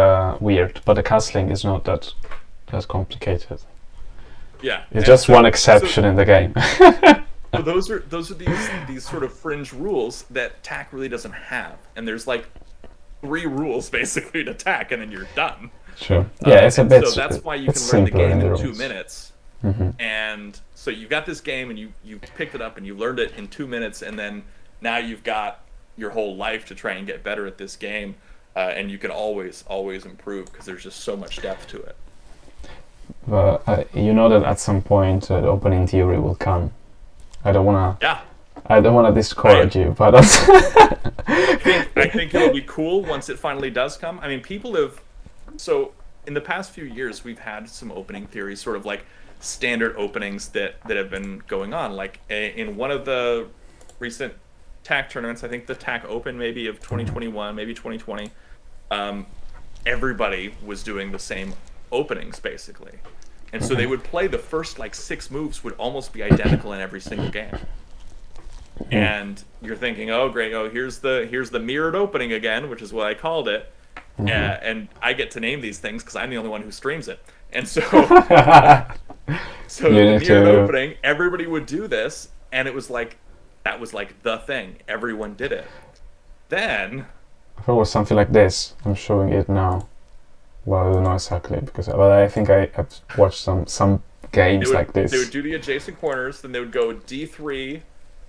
weird, but the castling is not that complicated. Yeah, it's just one exception in the game. So those are these sort of fringe rules that TAC really doesn't have, and there's like 3 rules basically to TAC, and then you're done. Sure. Yeah, it's a bit. So that's why you can learn the game in 2 minutes. Mm-hmm. And so you got this game, and you picked it up, and you learned it in 2 minutes, and then now you've got your whole life to try and get better at this game, and you can always improve because there's just so much depth to it. But you know that at some point the opening theory will come. I don't wanna. Yeah. I don't wanna discourage you, but that's I think it'll be cool once it finally does come. I mean, people have. So in the past few years, we've had some opening theories, sort of like standard openings that have been going on. Like in one of the recent TAC tournaments, I think the TAC Open maybe of 2021, maybe 2020, everybody was doing the same openings basically, and so they would play the first like 6 moves would almost be identical in every single game. And you're thinking, oh great, oh here's the mirrored opening again, which is what I called it. And I get to name these things because I'm the only one who streams it, and so so the mirrored opening, everybody would do this, and it was like that was like the thing, everyone did it. Then I thought it was something like this. I'm showing it now. Well, I don't know exactly but I think I've watched some games like this. They would do the adjacent corners, then they would go D3,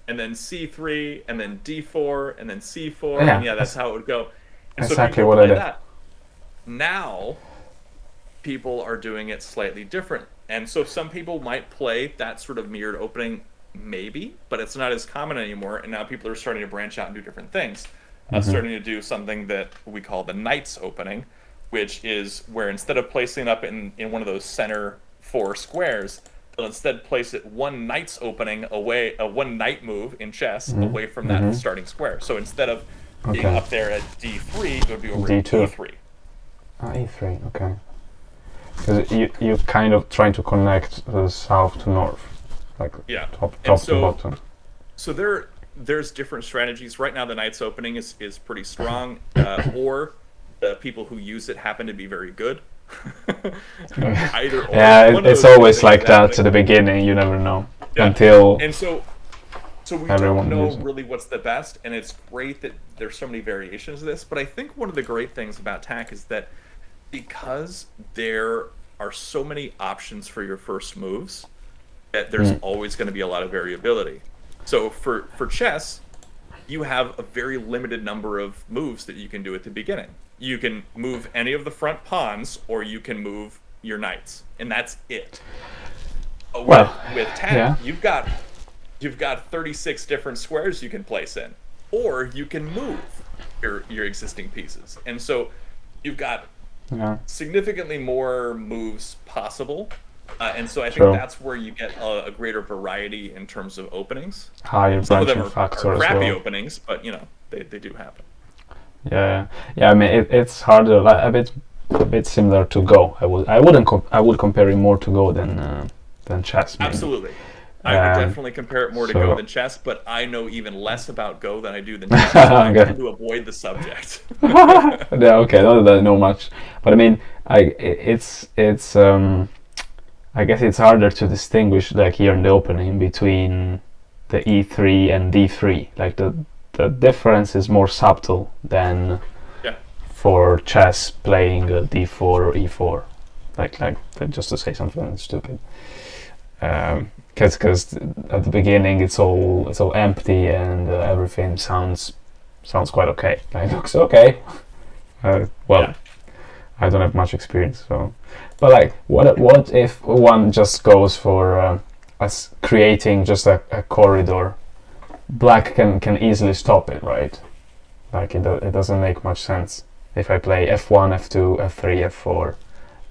and then C3, and then D4, and then C4, and that's how it would go. And exactly so what I did. That. Now, people are doing it slightly different, and so some people might play that sort of mirrored opening, maybe, but it's not as common anymore. And now people are starting to branch out and do different things, starting to do something that we call the Knights opening, which is where instead of placing it up in one of those center 4 squares, they'll instead place it one Knight's opening away, one Knight move in chess away from that starting square. So instead of being up there at D3, it would be over at E3. E3, okay. Because you're kind of trying to connect the south to north, like top to bottom. So there's different strategies. Right now the Knight's opening is pretty strong, or the people who use it happen to be very good. Either or. Yeah, it's always like that to the beginning. You never know until. And so we don't know really what's the best, and it's great that there's so many variations of this. But I think one of the great things about TAC is that because there are so many options for your first moves, that there's always going to be a lot of variability. So for chess, you have a very limited number of moves that you can do at the beginning. You can move any of the front pawns, or you can move your knights, and that's it. With TAC, you've got 36 different squares you can place in, or you can move your existing pieces, and so you've got significantly more moves possible. And so I think that's where you get a greater variety in terms of openings. Higher Some of them branching factor are as crappy well. openings, but they do happen. Yeah. I mean, it's harder, like, a bit similar to Go. I would compare it more to Go than chess. Maybe. Absolutely, I would definitely compare it more to Go than chess. But I know even less about Go than I do than chess. So I'm trying to avoid the subject. Yeah, okay, not that I know much, but I mean, I guess it's harder to distinguish, like here in the opening, between the E3 and D3. Like the difference is more subtle than for chess playing D4 or E4. Like just to say something stupid. Because at the beginning it's all empty and everything sounds quite okay. Like, it looks okay. I don't have much experience, so. But like, what if one just goes for as creating just a corridor? Black can easily stop it, right? Like it doesn't make much sense. If I play F1, F2, F3, F4,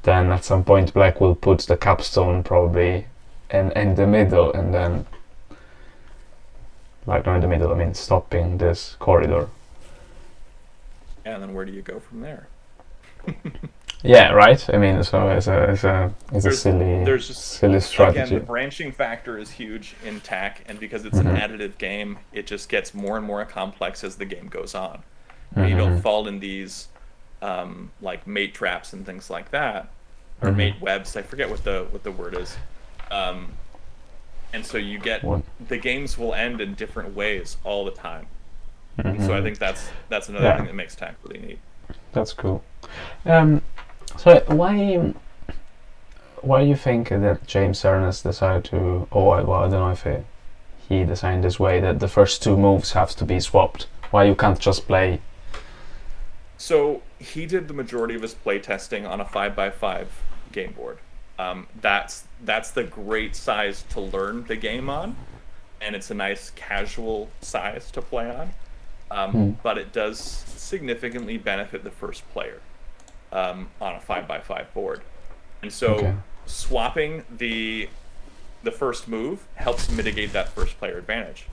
then at some point Black will put the capstone probably in the middle, and then, like, not in the middle, I mean stopping this corridor. And then where do you go from there? Yeah, right. I mean, so it's a silly strategy. Again, the branching factor is huge in TAC, and because it's an additive game, it just gets more and more complex as the game goes on. You don't fall in these like mate traps and things like that, or mate webs. I forget what the word is. and so you get What? the games will end in different ways all the time. And so I think that's another Yeah. thing that makes TAC really neat. That's cool. So why do you think that James Ernest decided to, well, I don't know if he designed this way, that the first two moves have to be swapped? Why you can't just play? So he did the majority of his playtesting on a 5x5 game board. That's the great size to learn the game on, and it's a nice casual size to play on. But it does significantly benefit the first player on a 5x5 board. And so swapping the first move helps mitigate that first player advantage.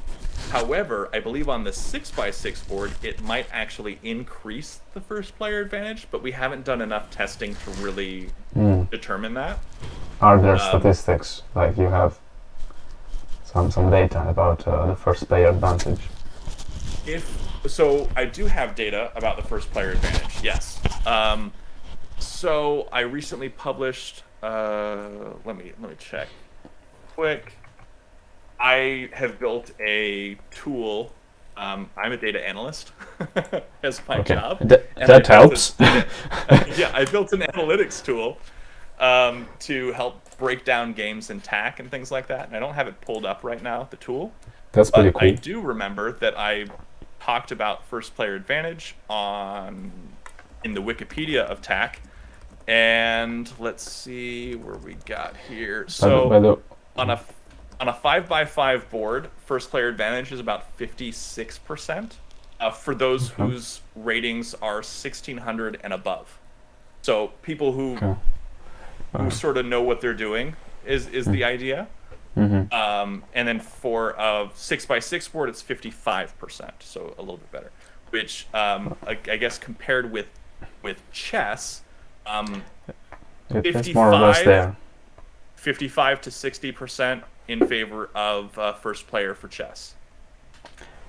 However, I believe on the 6x6 board, it might actually increase the first player advantage, but we haven't done enough testing to really determine that. Are there statistics, like you have some data about the first player advantage? So I do have data about the first player advantage, yes. So I recently published, let me check quick. I have built a tool. I'm a data analyst as my job. That helps. Yeah, I built an analytics tool to help break down games in TAC and things like that. And I don't have it pulled up right now, the tool. That's pretty cool. I do remember that I talked about first player advantage in the Wikipedia of TAC. And let's see where we got here. So on a 5x5 board, first player advantage is about 56% for those whose ratings are 1600 and above. So people who sort of know what they're doing is the idea. And then for a 6x6 board, it's 55%, so a little bit better. Which I guess compared with chess, it's more or less there. 55 to 60% in favor of first player for chess.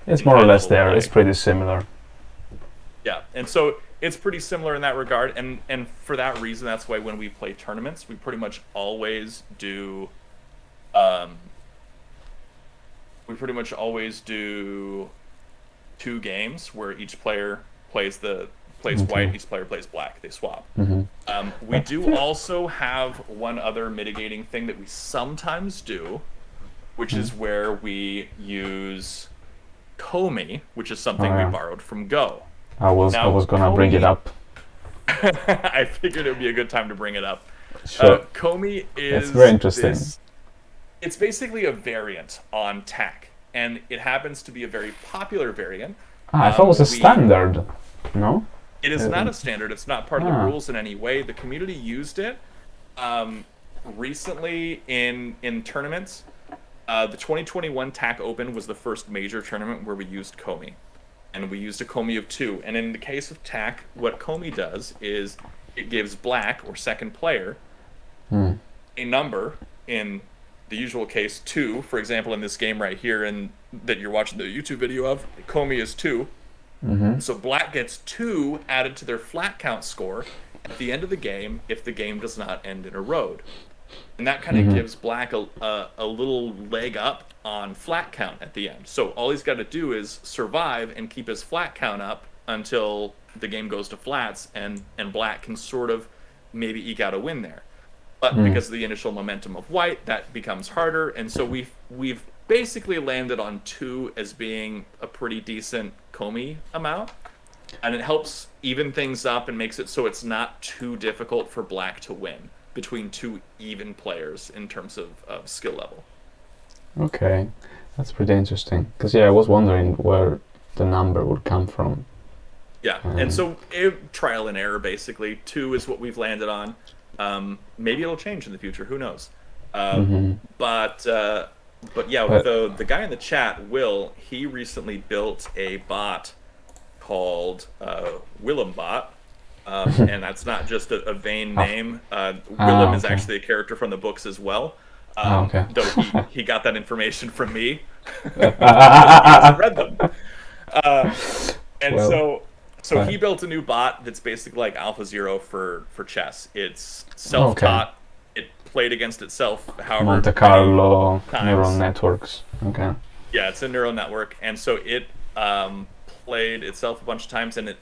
It's more or less there. It's pretty similar. Yeah, and so it's pretty similar in that regard, and for that reason, that's why when we play tournaments, we pretty much always do. We pretty much always do 2 games where each player plays white, each player plays black. They swap. We do also have one other mitigating thing that we sometimes do, which is where we use Komi, which is something we borrowed from Go. I was gonna bring it up. I figured it would be a good time to bring it up. Sure. Komi is It's very interesting. It's basically a variant on TAC, and it happens to be a very popular variant. I thought it was a standard. No? It is not a standard. It's not part of the rules in any way. The community used it recently in tournaments. The 2021 TAC Open was the first major tournament where we used Komi. And we used a Komi of 2. And in the case of TAC, what Komi does is it gives black, or second player, a number, in the usual case 2. For example, in this game right here and that you're watching the YouTube video of, Komi is 2. So black gets 2 added to their flat count score at the end of the game if the game does not end in a road. And that kind of gives black a little leg up on flat count at the end. So all he's got to do is survive and keep his flat count up until the game goes to flats, and black can sort of maybe eke out a win there. But because of the initial momentum of white, that becomes harder. And so we've basically landed on 2 as being a pretty decent Komi amount. And it helps even things up and makes it so it's not too difficult for black to win between 2 even players in terms of skill level. Okay, that's pretty interesting. Because I was wondering where the number would come from. Yeah, and so trial and error basically. 2 is what we've landed on. Maybe it'll change in the future. Who knows? But yeah, the guy in the chat, Will, he recently built a bot called Willem Bot. And that's not just a vain name. Willem is actually a character from the books as well. Though he got that information from me. He hasn't read them. So he built a new bot that's basically like AlphaZero for chess. It's self-taught. it played against itself. However, Monte Carlo many neural times. networks. Okay. Yeah, it's a neural network, and so it played itself a bunch of times, and it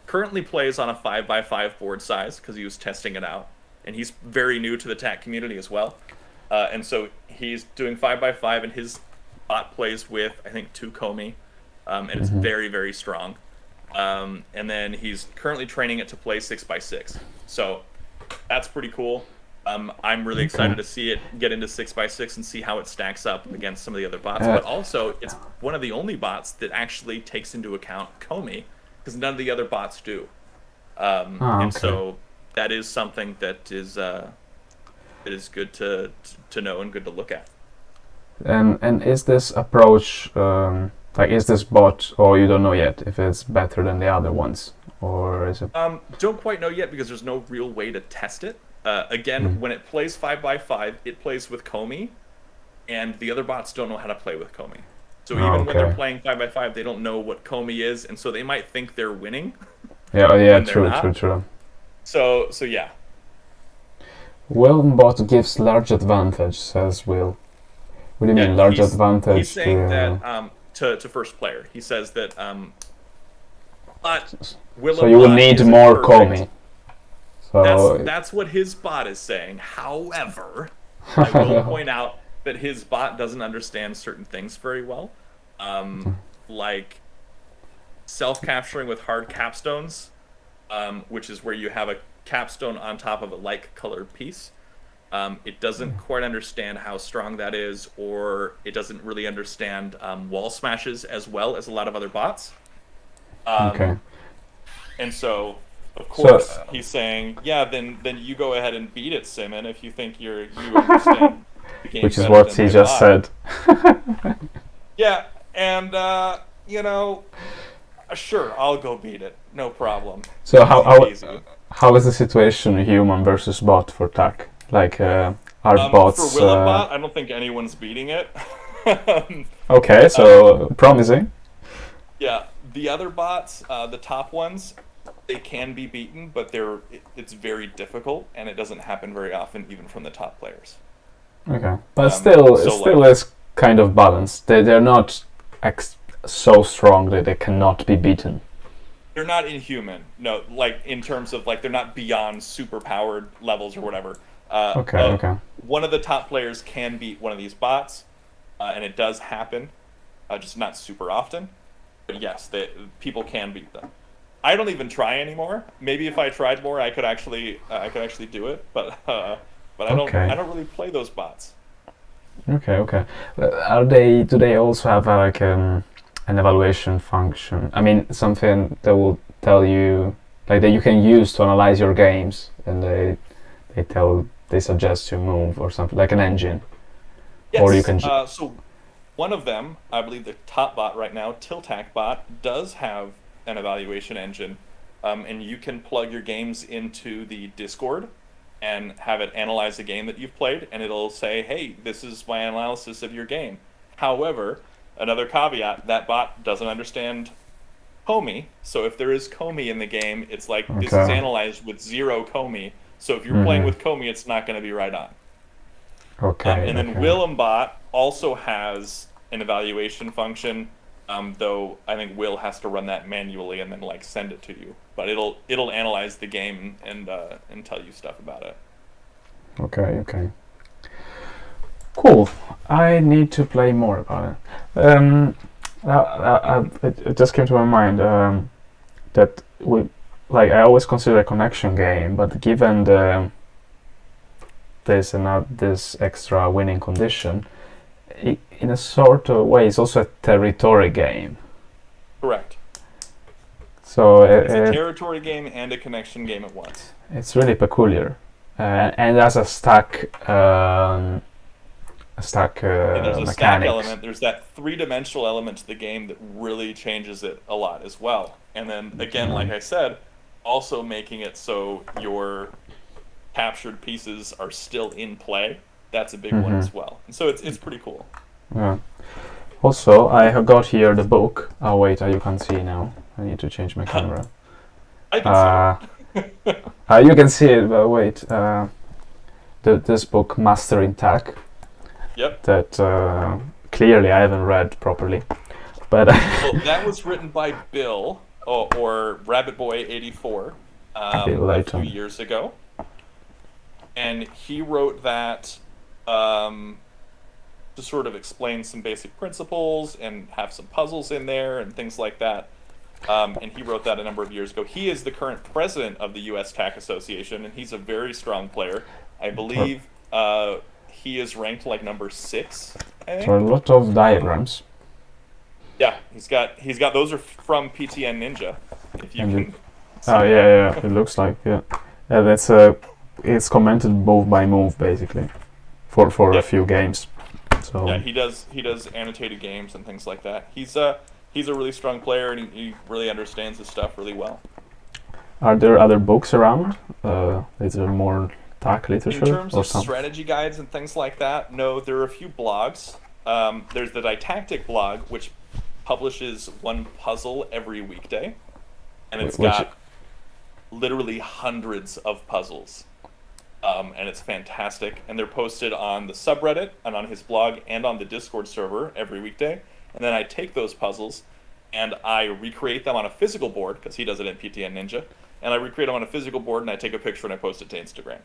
currently plays on a 5x5 board size because he was testing it out, and he's very new to the TAC community as well, and so he's doing 5x5, and his bot plays with I think 2 Komi, and it's very, very strong, and then he's currently training it to play 6x6, so that's pretty cool. I'm really excited to see it get into 6x6 and see how it stacks up against some of the other bots. But also, it's one of the only bots that actually takes into account Komi, because none of the other bots do. And so that is something that is good to know and good to look at. And is this approach is this bot, or you don't know yet if it's better than the other ones, or is it? Don't quite know yet because there's no real way to test it. Again, when it plays 5x5, it plays with Komi, and the other bots don't know how to play with Komi. So even when they're playing 5x5, they don't know what Komi is, and so they might think they're winning. True. So yeah. Will bot gives large advantage, says Will. What do you mean large advantage? He's saying that to first player. He says that but so you will need more Komi. That's what his bot is saying. However, I will point out that his bot doesn't understand certain things very well, like self-capturing with hard capstones, which is where you have a capstone on top of a like-colored piece. It doesn't quite understand how strong that is, or it doesn't really understand wall smashes as well as a lot of other bots. And so, of course, he's saying, yeah, then you go ahead and beat it, Simmon, if you think you understand the game. Which is what he just said. Yeah, and, sure, I'll go beat it. No problem. So how is the situation human versus bot for TAC? Like, are bots... For Will and bot, I don't think anyone's beating it. Okay, so promising. Yeah, the other bots, the top ones, they can be beaten, but it's very difficult, and it doesn't happen very often, even from the top players. Okay, but still is kind of balanced. They're not so strong that they cannot be beaten. They're not inhuman. No, like in terms of like they're not beyond super powered levels or whatever. Okay. One of the top players can beat one of these bots, and it does happen, just not super often. But yes, people can beat them. I don't even try anymore. Maybe if I tried more, I could actually do it. But I don't really play those bots. Okay. Do they also have like an evaluation function? I mean, something that will tell you, like, that you can use to analyze your games, and they suggest you move or something, like an engine. Yes. Or you can. So one of them, I believe the top bot right now, Tiltac bot, does have an evaluation engine, and you can plug your games into the Discord and have it analyze the game that you've played, and it'll say, hey, this is my analysis of your game. However, another caveat, that bot doesn't understand Komi, so if there is Komi in the game, it's like, this is analyzed with 0 Komi, so if you're playing with Komi, it's not going to be right on. And then Willembot also has an evaluation function, though I think Will has to run that manually and then like send it to you. But it'll analyze the game and tell you stuff about it. Okay. Cool. I need to play more about it. It just came to my mind that I always consider a connection game, but given this extra winning condition, in a sort of way, it's also a territory game. Correct. So it's a territory game and a connection game at once. It's really peculiar, and as a stack. There's a stack element. There's that three-dimensional element to the game that really changes it a lot as well. And then again, like I said, also making it so your captured pieces are still in play. That's a big one as well. And so it's pretty cool. Yeah. Also, I have got here the book. Oh wait, you can't see now. I need to change my camera. I can see it. You can see it, but wait. this book, Mastering Tech. Yep. That clearly I haven't read properly, but Well, that was written by Bill or Rabbit Boy 84 a few years ago, and he wrote that to sort of explain some basic principles and have some puzzles in there and things like that. And he wrote that a number of years ago. He is the current president of the U.S. TAC Association, and he's a very strong player. I believe he is ranked like number 6. I think. There are a lot of diagrams. Yeah, he's got those are from PTN Ninja. If you can. Yeah, it looks like and it's commented move by move basically, for a few games. So yeah, he does annotated games and things like that. He's a really strong player, and he really understands his stuff really well. Are there other books around? Is there more TAC literature? In terms of strategy guides and things like that, no, there are a few blogs. There's the Didactic blog, which publishes one puzzle every weekday, and it's got literally hundreds of puzzles. And it's fantastic, and they're posted on the subreddit and on his blog and on the Discord server every weekday. And then I take those puzzles and I recreate them on a physical board, because he does it in PTN Ninja, and I recreate them on a physical board and I take a picture and I post it to Instagram.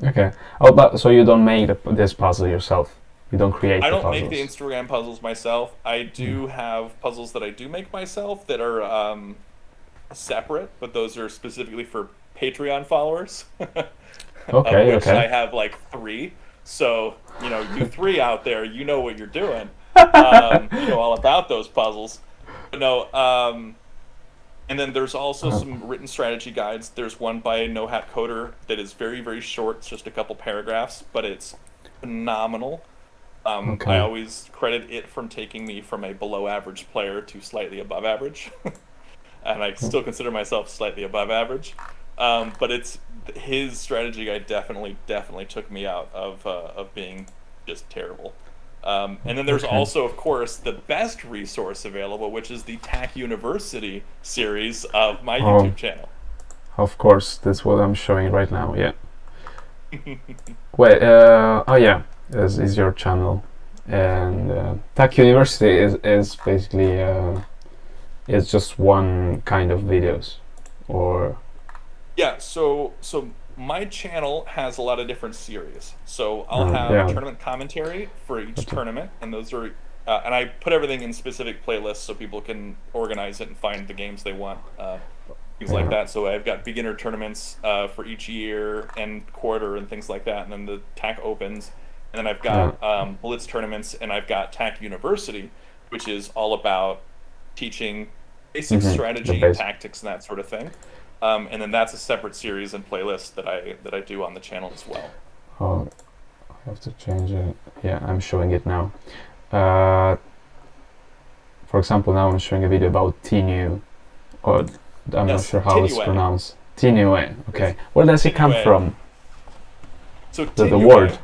Okay. Oh, but so you don't make this puzzle yourself? You don't create I don't the puzzles? make the Instagram puzzles myself. I do have puzzles that I do make myself that are separate, but those are specifically for Patreon followers. Okay, of which I have like 3. So, you 3 out there, you know what you're doing. You know all about those puzzles. But no, and then there's also some written strategy guides. There's one by No Hat Coder that is very, very short. It's just a couple paragraphs, but it's phenomenal. I always credit it from taking me from a below average player to slightly above average. And I still consider myself slightly above average. But his strategy guide definitely took me out of being just terrible. And then there's also, of course, the best resource available, which is the TAC University series of my YouTube channel. Of course, that's what I'm showing right now. Yeah. Wait. Is your channel, and TAC University is basically it's just one kind of videos, or. Yeah, so my channel has a lot of different series. So I'll have tournament commentary for each tournament, and those are, and I put everything in specific playlists so people can organize it and find the games they want, things like that. So I've got beginner tournaments for each year and quarter and things like that, and then the TAC Opens, and then I've got Blitz tournaments, and I've got TAC University, which is all about teaching basic strategy, tactics, and that sort of thing. And then that's a separate series and playlist that I do on the channel as well. Oh, I have to change it. Yeah, I'm showing it now. For example, now I'm showing a video about Tinu, or I'm not sure how it's pronounced. Tinue. Okay. Where does it come from? So the word.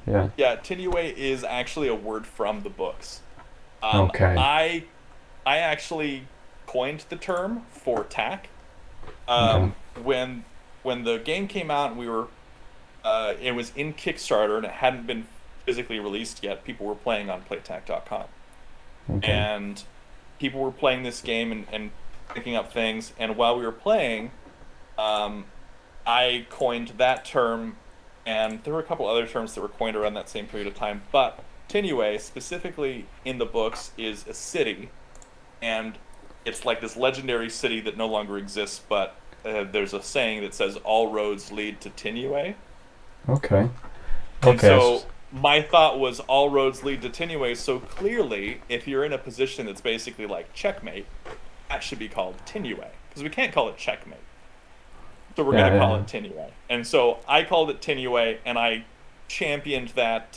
Yeah. Yeah, Tinue is actually a word from the books. Okay. I actually coined the term for TAC. When the game came out and we were, it was in Kickstarter and it hadn't been physically released yet, people were playing on Playtax.com. And people were playing this game and picking up things, and while we were playing, I coined that term, and there were a couple other terms that were coined around that same period of time, but Tinue, specifically in the books, is a city, and it's like this legendary city that no longer exists, but there's a saying that says all roads lead to Tinue. Okay. And so my thought was all roads lead to Tinue, so clearly if you're in a position that's basically like checkmate, that should be called Tinue, because we can't call it checkmate. So we're going to call it Tinue. And so I called it Tinue, and I championed that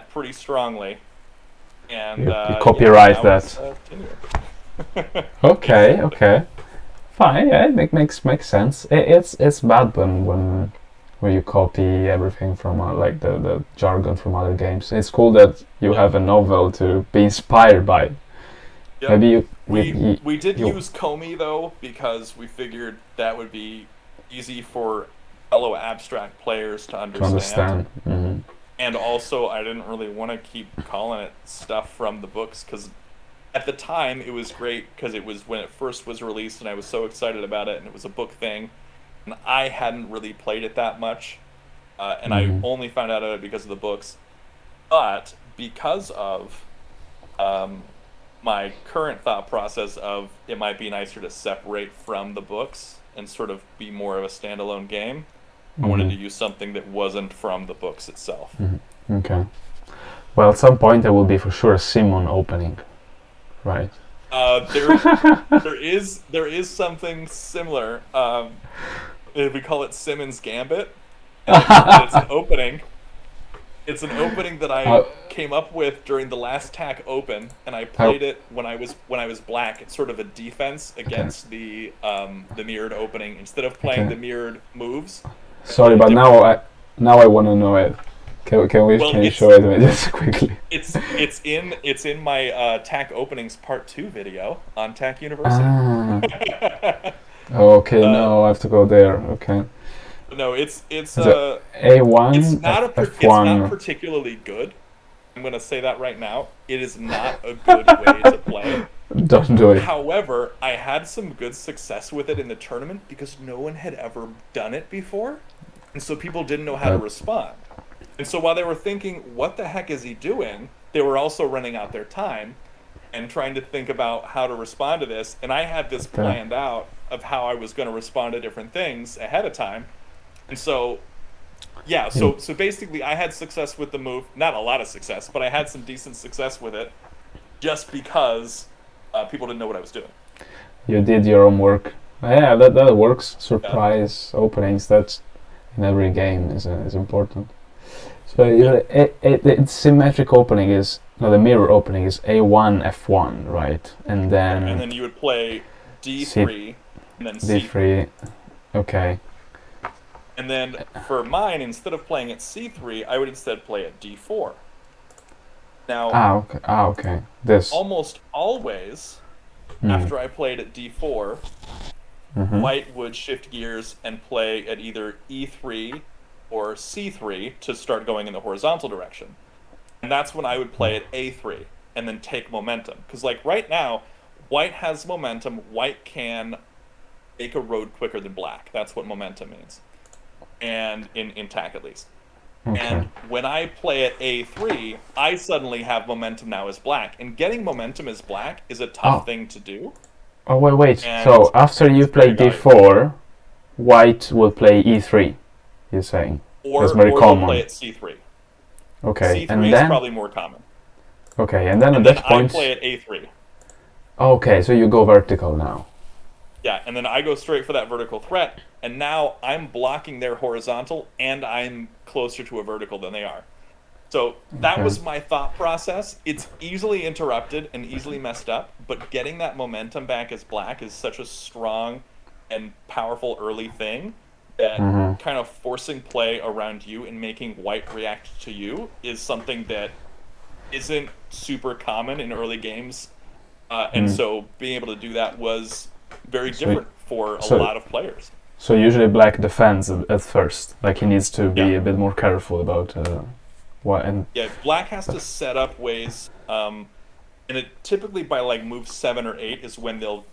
pretty strongly. And you copyright that. Okay. Fine, yeah, it makes sense. It's bad when you copy everything from like the jargon from other games. It's cool that you have a novel to be inspired by. Yep. Maybe we did use Comey though, because we figured that would be easy for fellow abstract players to To understand. Mm-hmm. And also, I didn't really want to keep calling it stuff from the books, because at the time it was great, because it was when it first was released and I was so excited about it, and it was a book thing, and I hadn't really played it that much, and I only found out about it because of the books. But because of my current thought process of it might be nicer to separate from the books and sort of be more of a standalone game, I wanted to use something that wasn't from the books itself. Okay. Well, at some point there will be for sure a Simmon opening, right? There is something similar. We call it Simmon's Gambit. And it's an opening. It's an opening that I came up with during the last TAC Open, and I played it when I was black. It's sort of a defense against the mirrored opening. Instead of playing the mirrored moves. Sorry, but now I want to know it. Can you show it to me just quickly? It's in my TAC Openings Part 2 video on TAC University. Okay, no, I have to go there. Okay. No, it's A1. it's not F1. it's not particularly good. I'm gonna say that right now. It is not a good way to play. Don't do it. However, I had some good success with it in the tournament because no one had ever done it before, and so people didn't know how to respond. And so while they were thinking, "What the heck is he doing?" they were also running out their time and trying to think about how to respond to this. And I had this planned out of how I was going to respond to different things ahead of time. And so, yeah, so basically I had success with the move. Not a lot of success, but I had some decent success with it just because people didn't know what I was doing. You did your own work. Yeah, that works. Surprise openings, that's in every game is important. So the symmetric opening is, no, the mirror opening is A1, F1, right? And then you would play D3, and then C3. D3, okay. And then for mine, instead of playing at C3, I would instead play at D4. Now, okay. This almost always, after I played at D4, White would shift gears and play at either E3 or C3 to start going in the horizontal direction. And that's when I would play at A3 and then take momentum. Because like right now, White has momentum. White can make a road quicker than Black. That's what momentum means. And in TAC at least. Okay. And when I play at A3, I suddenly have momentum now as Black. And getting momentum as Black is a tough thing to do. Oh, wait. And so after you play D4, White will play E3, you're saying? That's very common. Play at C3. Okay, C3 and is then probably more common. Okay, and then at that point I play at A3. Okay, so you go vertical now. Yeah, and then I go straight for that vertical threat, and now I'm blocking their horizontal, and I'm closer to a vertical than they are. So that was my thought process. It's easily interrupted and easily messed up, but getting that momentum back as Black is such a strong and powerful early thing that kind of forcing play around you and making White react to you is something that isn't super common in early games. And so being able to do that was very different for a lot of players. So usually Black defends at first. Like he needs to be a bit more careful about what. And Black has to set up ways, and it typically by like move 7 or 8 is when they'll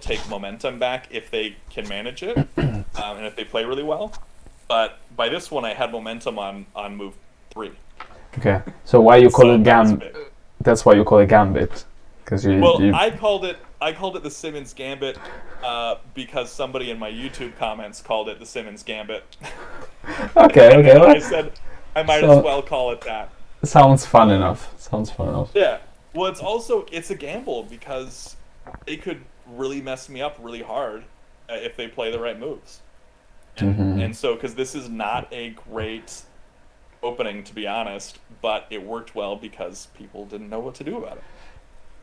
take momentum back if they can manage it, and if they play really well. But by this one, I had momentum on move 3. Okay, so why you call it gambit? That's why you call it gambit, because I called it the Simmons Gambit because somebody in my YouTube comments called it the Simmons Gambit. Okay. Well, I said I might as well call it that. Sounds fun enough. Yeah. Well, it's a gamble because they could really mess me up really hard if they play the right moves. And so, because this is not a great opening, to be honest, but it worked well because people didn't know what to do about it.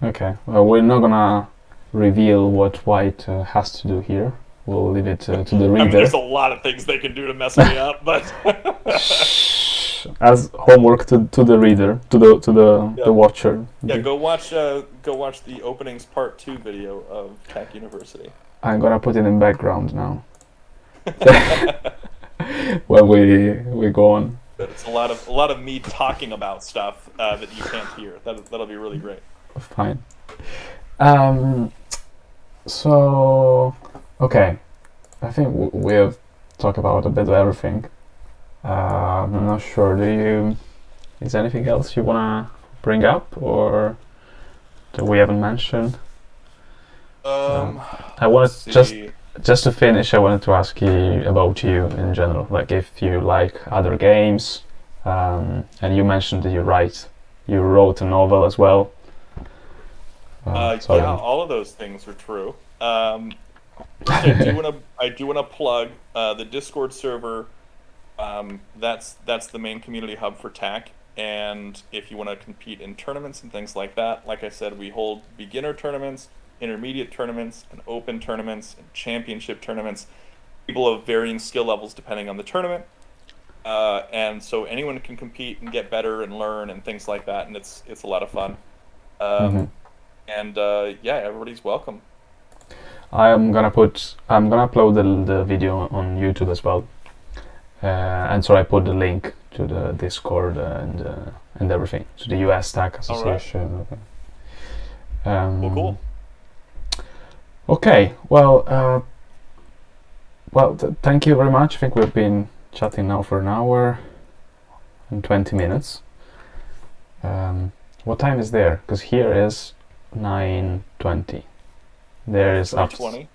Okay, well, we're not gonna reveal what White has to do here. We'll leave it to the reader. I mean, there's a lot of things they can do to mess me up, but as homework to the reader, to the watcher. Yeah, go watch the openings part 2 video of TAC University. I'm gonna put it in background now. when we go on. But it's a lot of me talking about stuff that you can't hear. That'll be really great. Fine. So okay, I think we have talked about a bit of everything. I'm not sure. Is there anything else you wanna bring up or that we haven't mentioned? I wanted just to finish. I wanted to ask you about you in general, like if you like other games, and you mentioned that you wrote a novel as well. Yeah, all of those things are true. I do wanna plug the Discord server. That's the main community hub for TAC. And if you want to compete in tournaments and things like that, like I said, we hold beginner tournaments, intermediate tournaments, and open tournaments, and championship tournaments. People of varying skill levels depending on the tournament. And so anyone can compete and get better and learn and things like that, and it's a lot of fun. And yeah, everybody's welcome. I'm gonna upload the video on YouTube as well. And so I put the link to the Discord and everything, to the US TAC Association. Right. Cool. Okay, well, thank you very much. I think we've been chatting now for an hour and 20 minutes. What time is there? Because here is 9:20. There is 3:20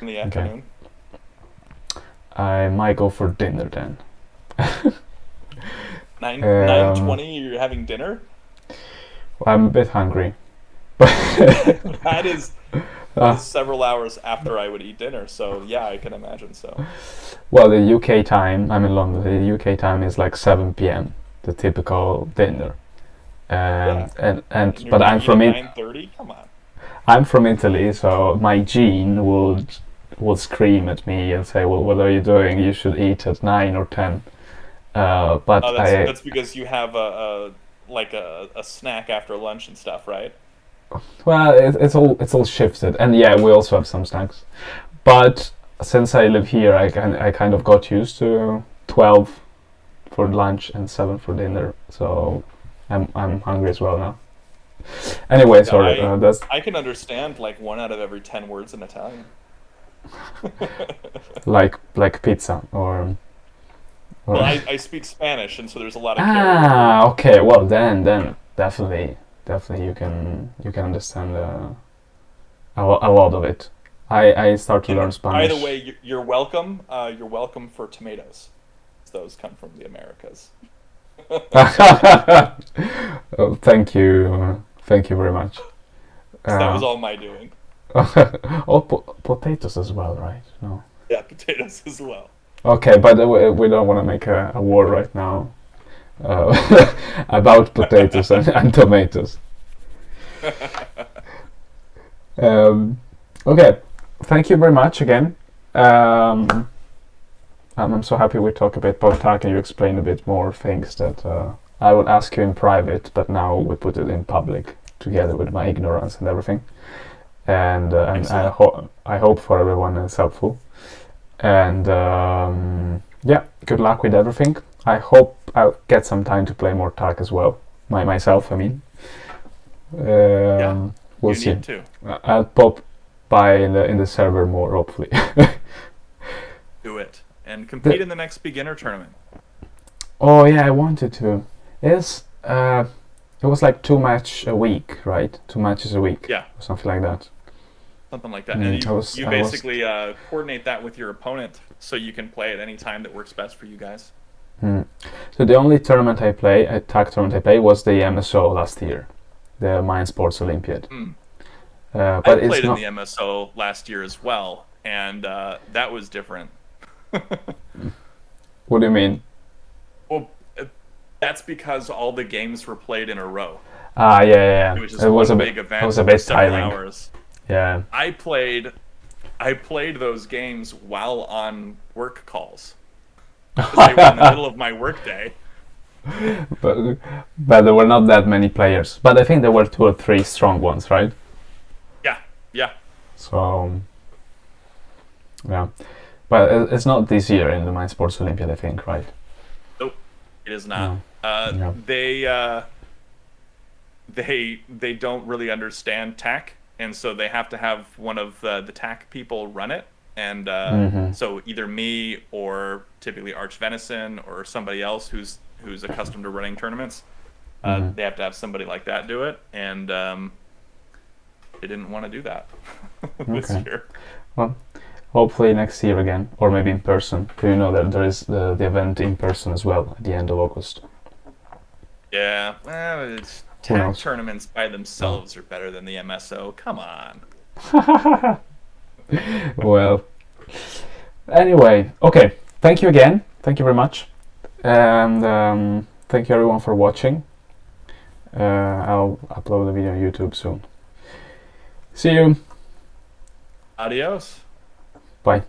in the afternoon. I might go for dinner then. 9:20. You're having dinner? I'm a bit hungry. That is several hours after I would eat dinner. So yeah, I can imagine. So. Well, the UK time. I'm in London. The UK time is like 7 p.m. The typical dinner. And but I'm from 9:30. Come on. I'm from Italy, so my gene would scream at me and say, "Well, what are you doing? You should eat at 9 or 10." But that's because you have a snack after lunch and stuff, right? Well, it's all shifted, and yeah, we also have some snacks. But since I live here, I kind of got used to 12 for lunch and 7 for dinner, so I'm hungry as well now. Anyway, sorry. I can understand like 1 out of every 10 words in Italian. like pizza or well, I speak Spanish, and so there's a lot of okay. Well, then definitely you can understand a lot of it. I start to learn Spanish. By the way, you're welcome. You're welcome for tomatoes. Those come from the Americas. Oh, thank you very much. That was all my doing. Potatoes as well, right? No. Yeah, potatoes as well. Okay, but we don't want to make a war right now about potatoes and tomatoes. Okay, thank you very much again. I'm so happy we talk a bit about TAC and you explain a bit more things that I would ask you in private, but now we put it in public together with my ignorance and everything. And I hope for everyone it's helpful. And yeah, good luck with everything. I hope I'll get some time to play more TAC as well. Myself, I mean. Yeah, we'll you see. need to. I'll pop by in the server more, hopefully. Do it. And compete in the next beginner tournament. Oh yeah, I wanted to. It was like 2 matches a week, right? 2 matches a week. Yeah. Or something like that. Something like that. And you basically coordinate that with your opponent so you can play at any time that works best for you guys. So the only tournament I played, TAC tournament I played, was the MSO last year, the Mind Sports Olympiad. But I played in the MSO last year as well, and that was different. What do you mean? Well, that's because all the games were played in a row. Yeah. It was a big event. It was a bit tiring. Hours. Yeah. I played those games while on work calls. Because they were in the middle of my work day. But there were not that many players. But I think there were 2 or 3 strong ones, right? Yeah. So, yeah. But it's not this year in the Mind Sports Olympiad, I think, right? Nope, it is not. No. They don't really understand TAC, and so they have to have one of the TAC people run it. And so either me or typically Arch Venison or somebody else who's accustomed to running tournaments, they have to have somebody like that do it, and they didn't want to do that this year. Well, hopefully next year again, or maybe in person. You know that there is the event in person as well at the end of August. Yeah, well, TAC tournaments by themselves are better than the MSO. Come on. Well, anyway, okay. Thank you again. Thank you very much, and thank you everyone for watching. I'll upload the video on YouTube soon. See you. Adios. Bye.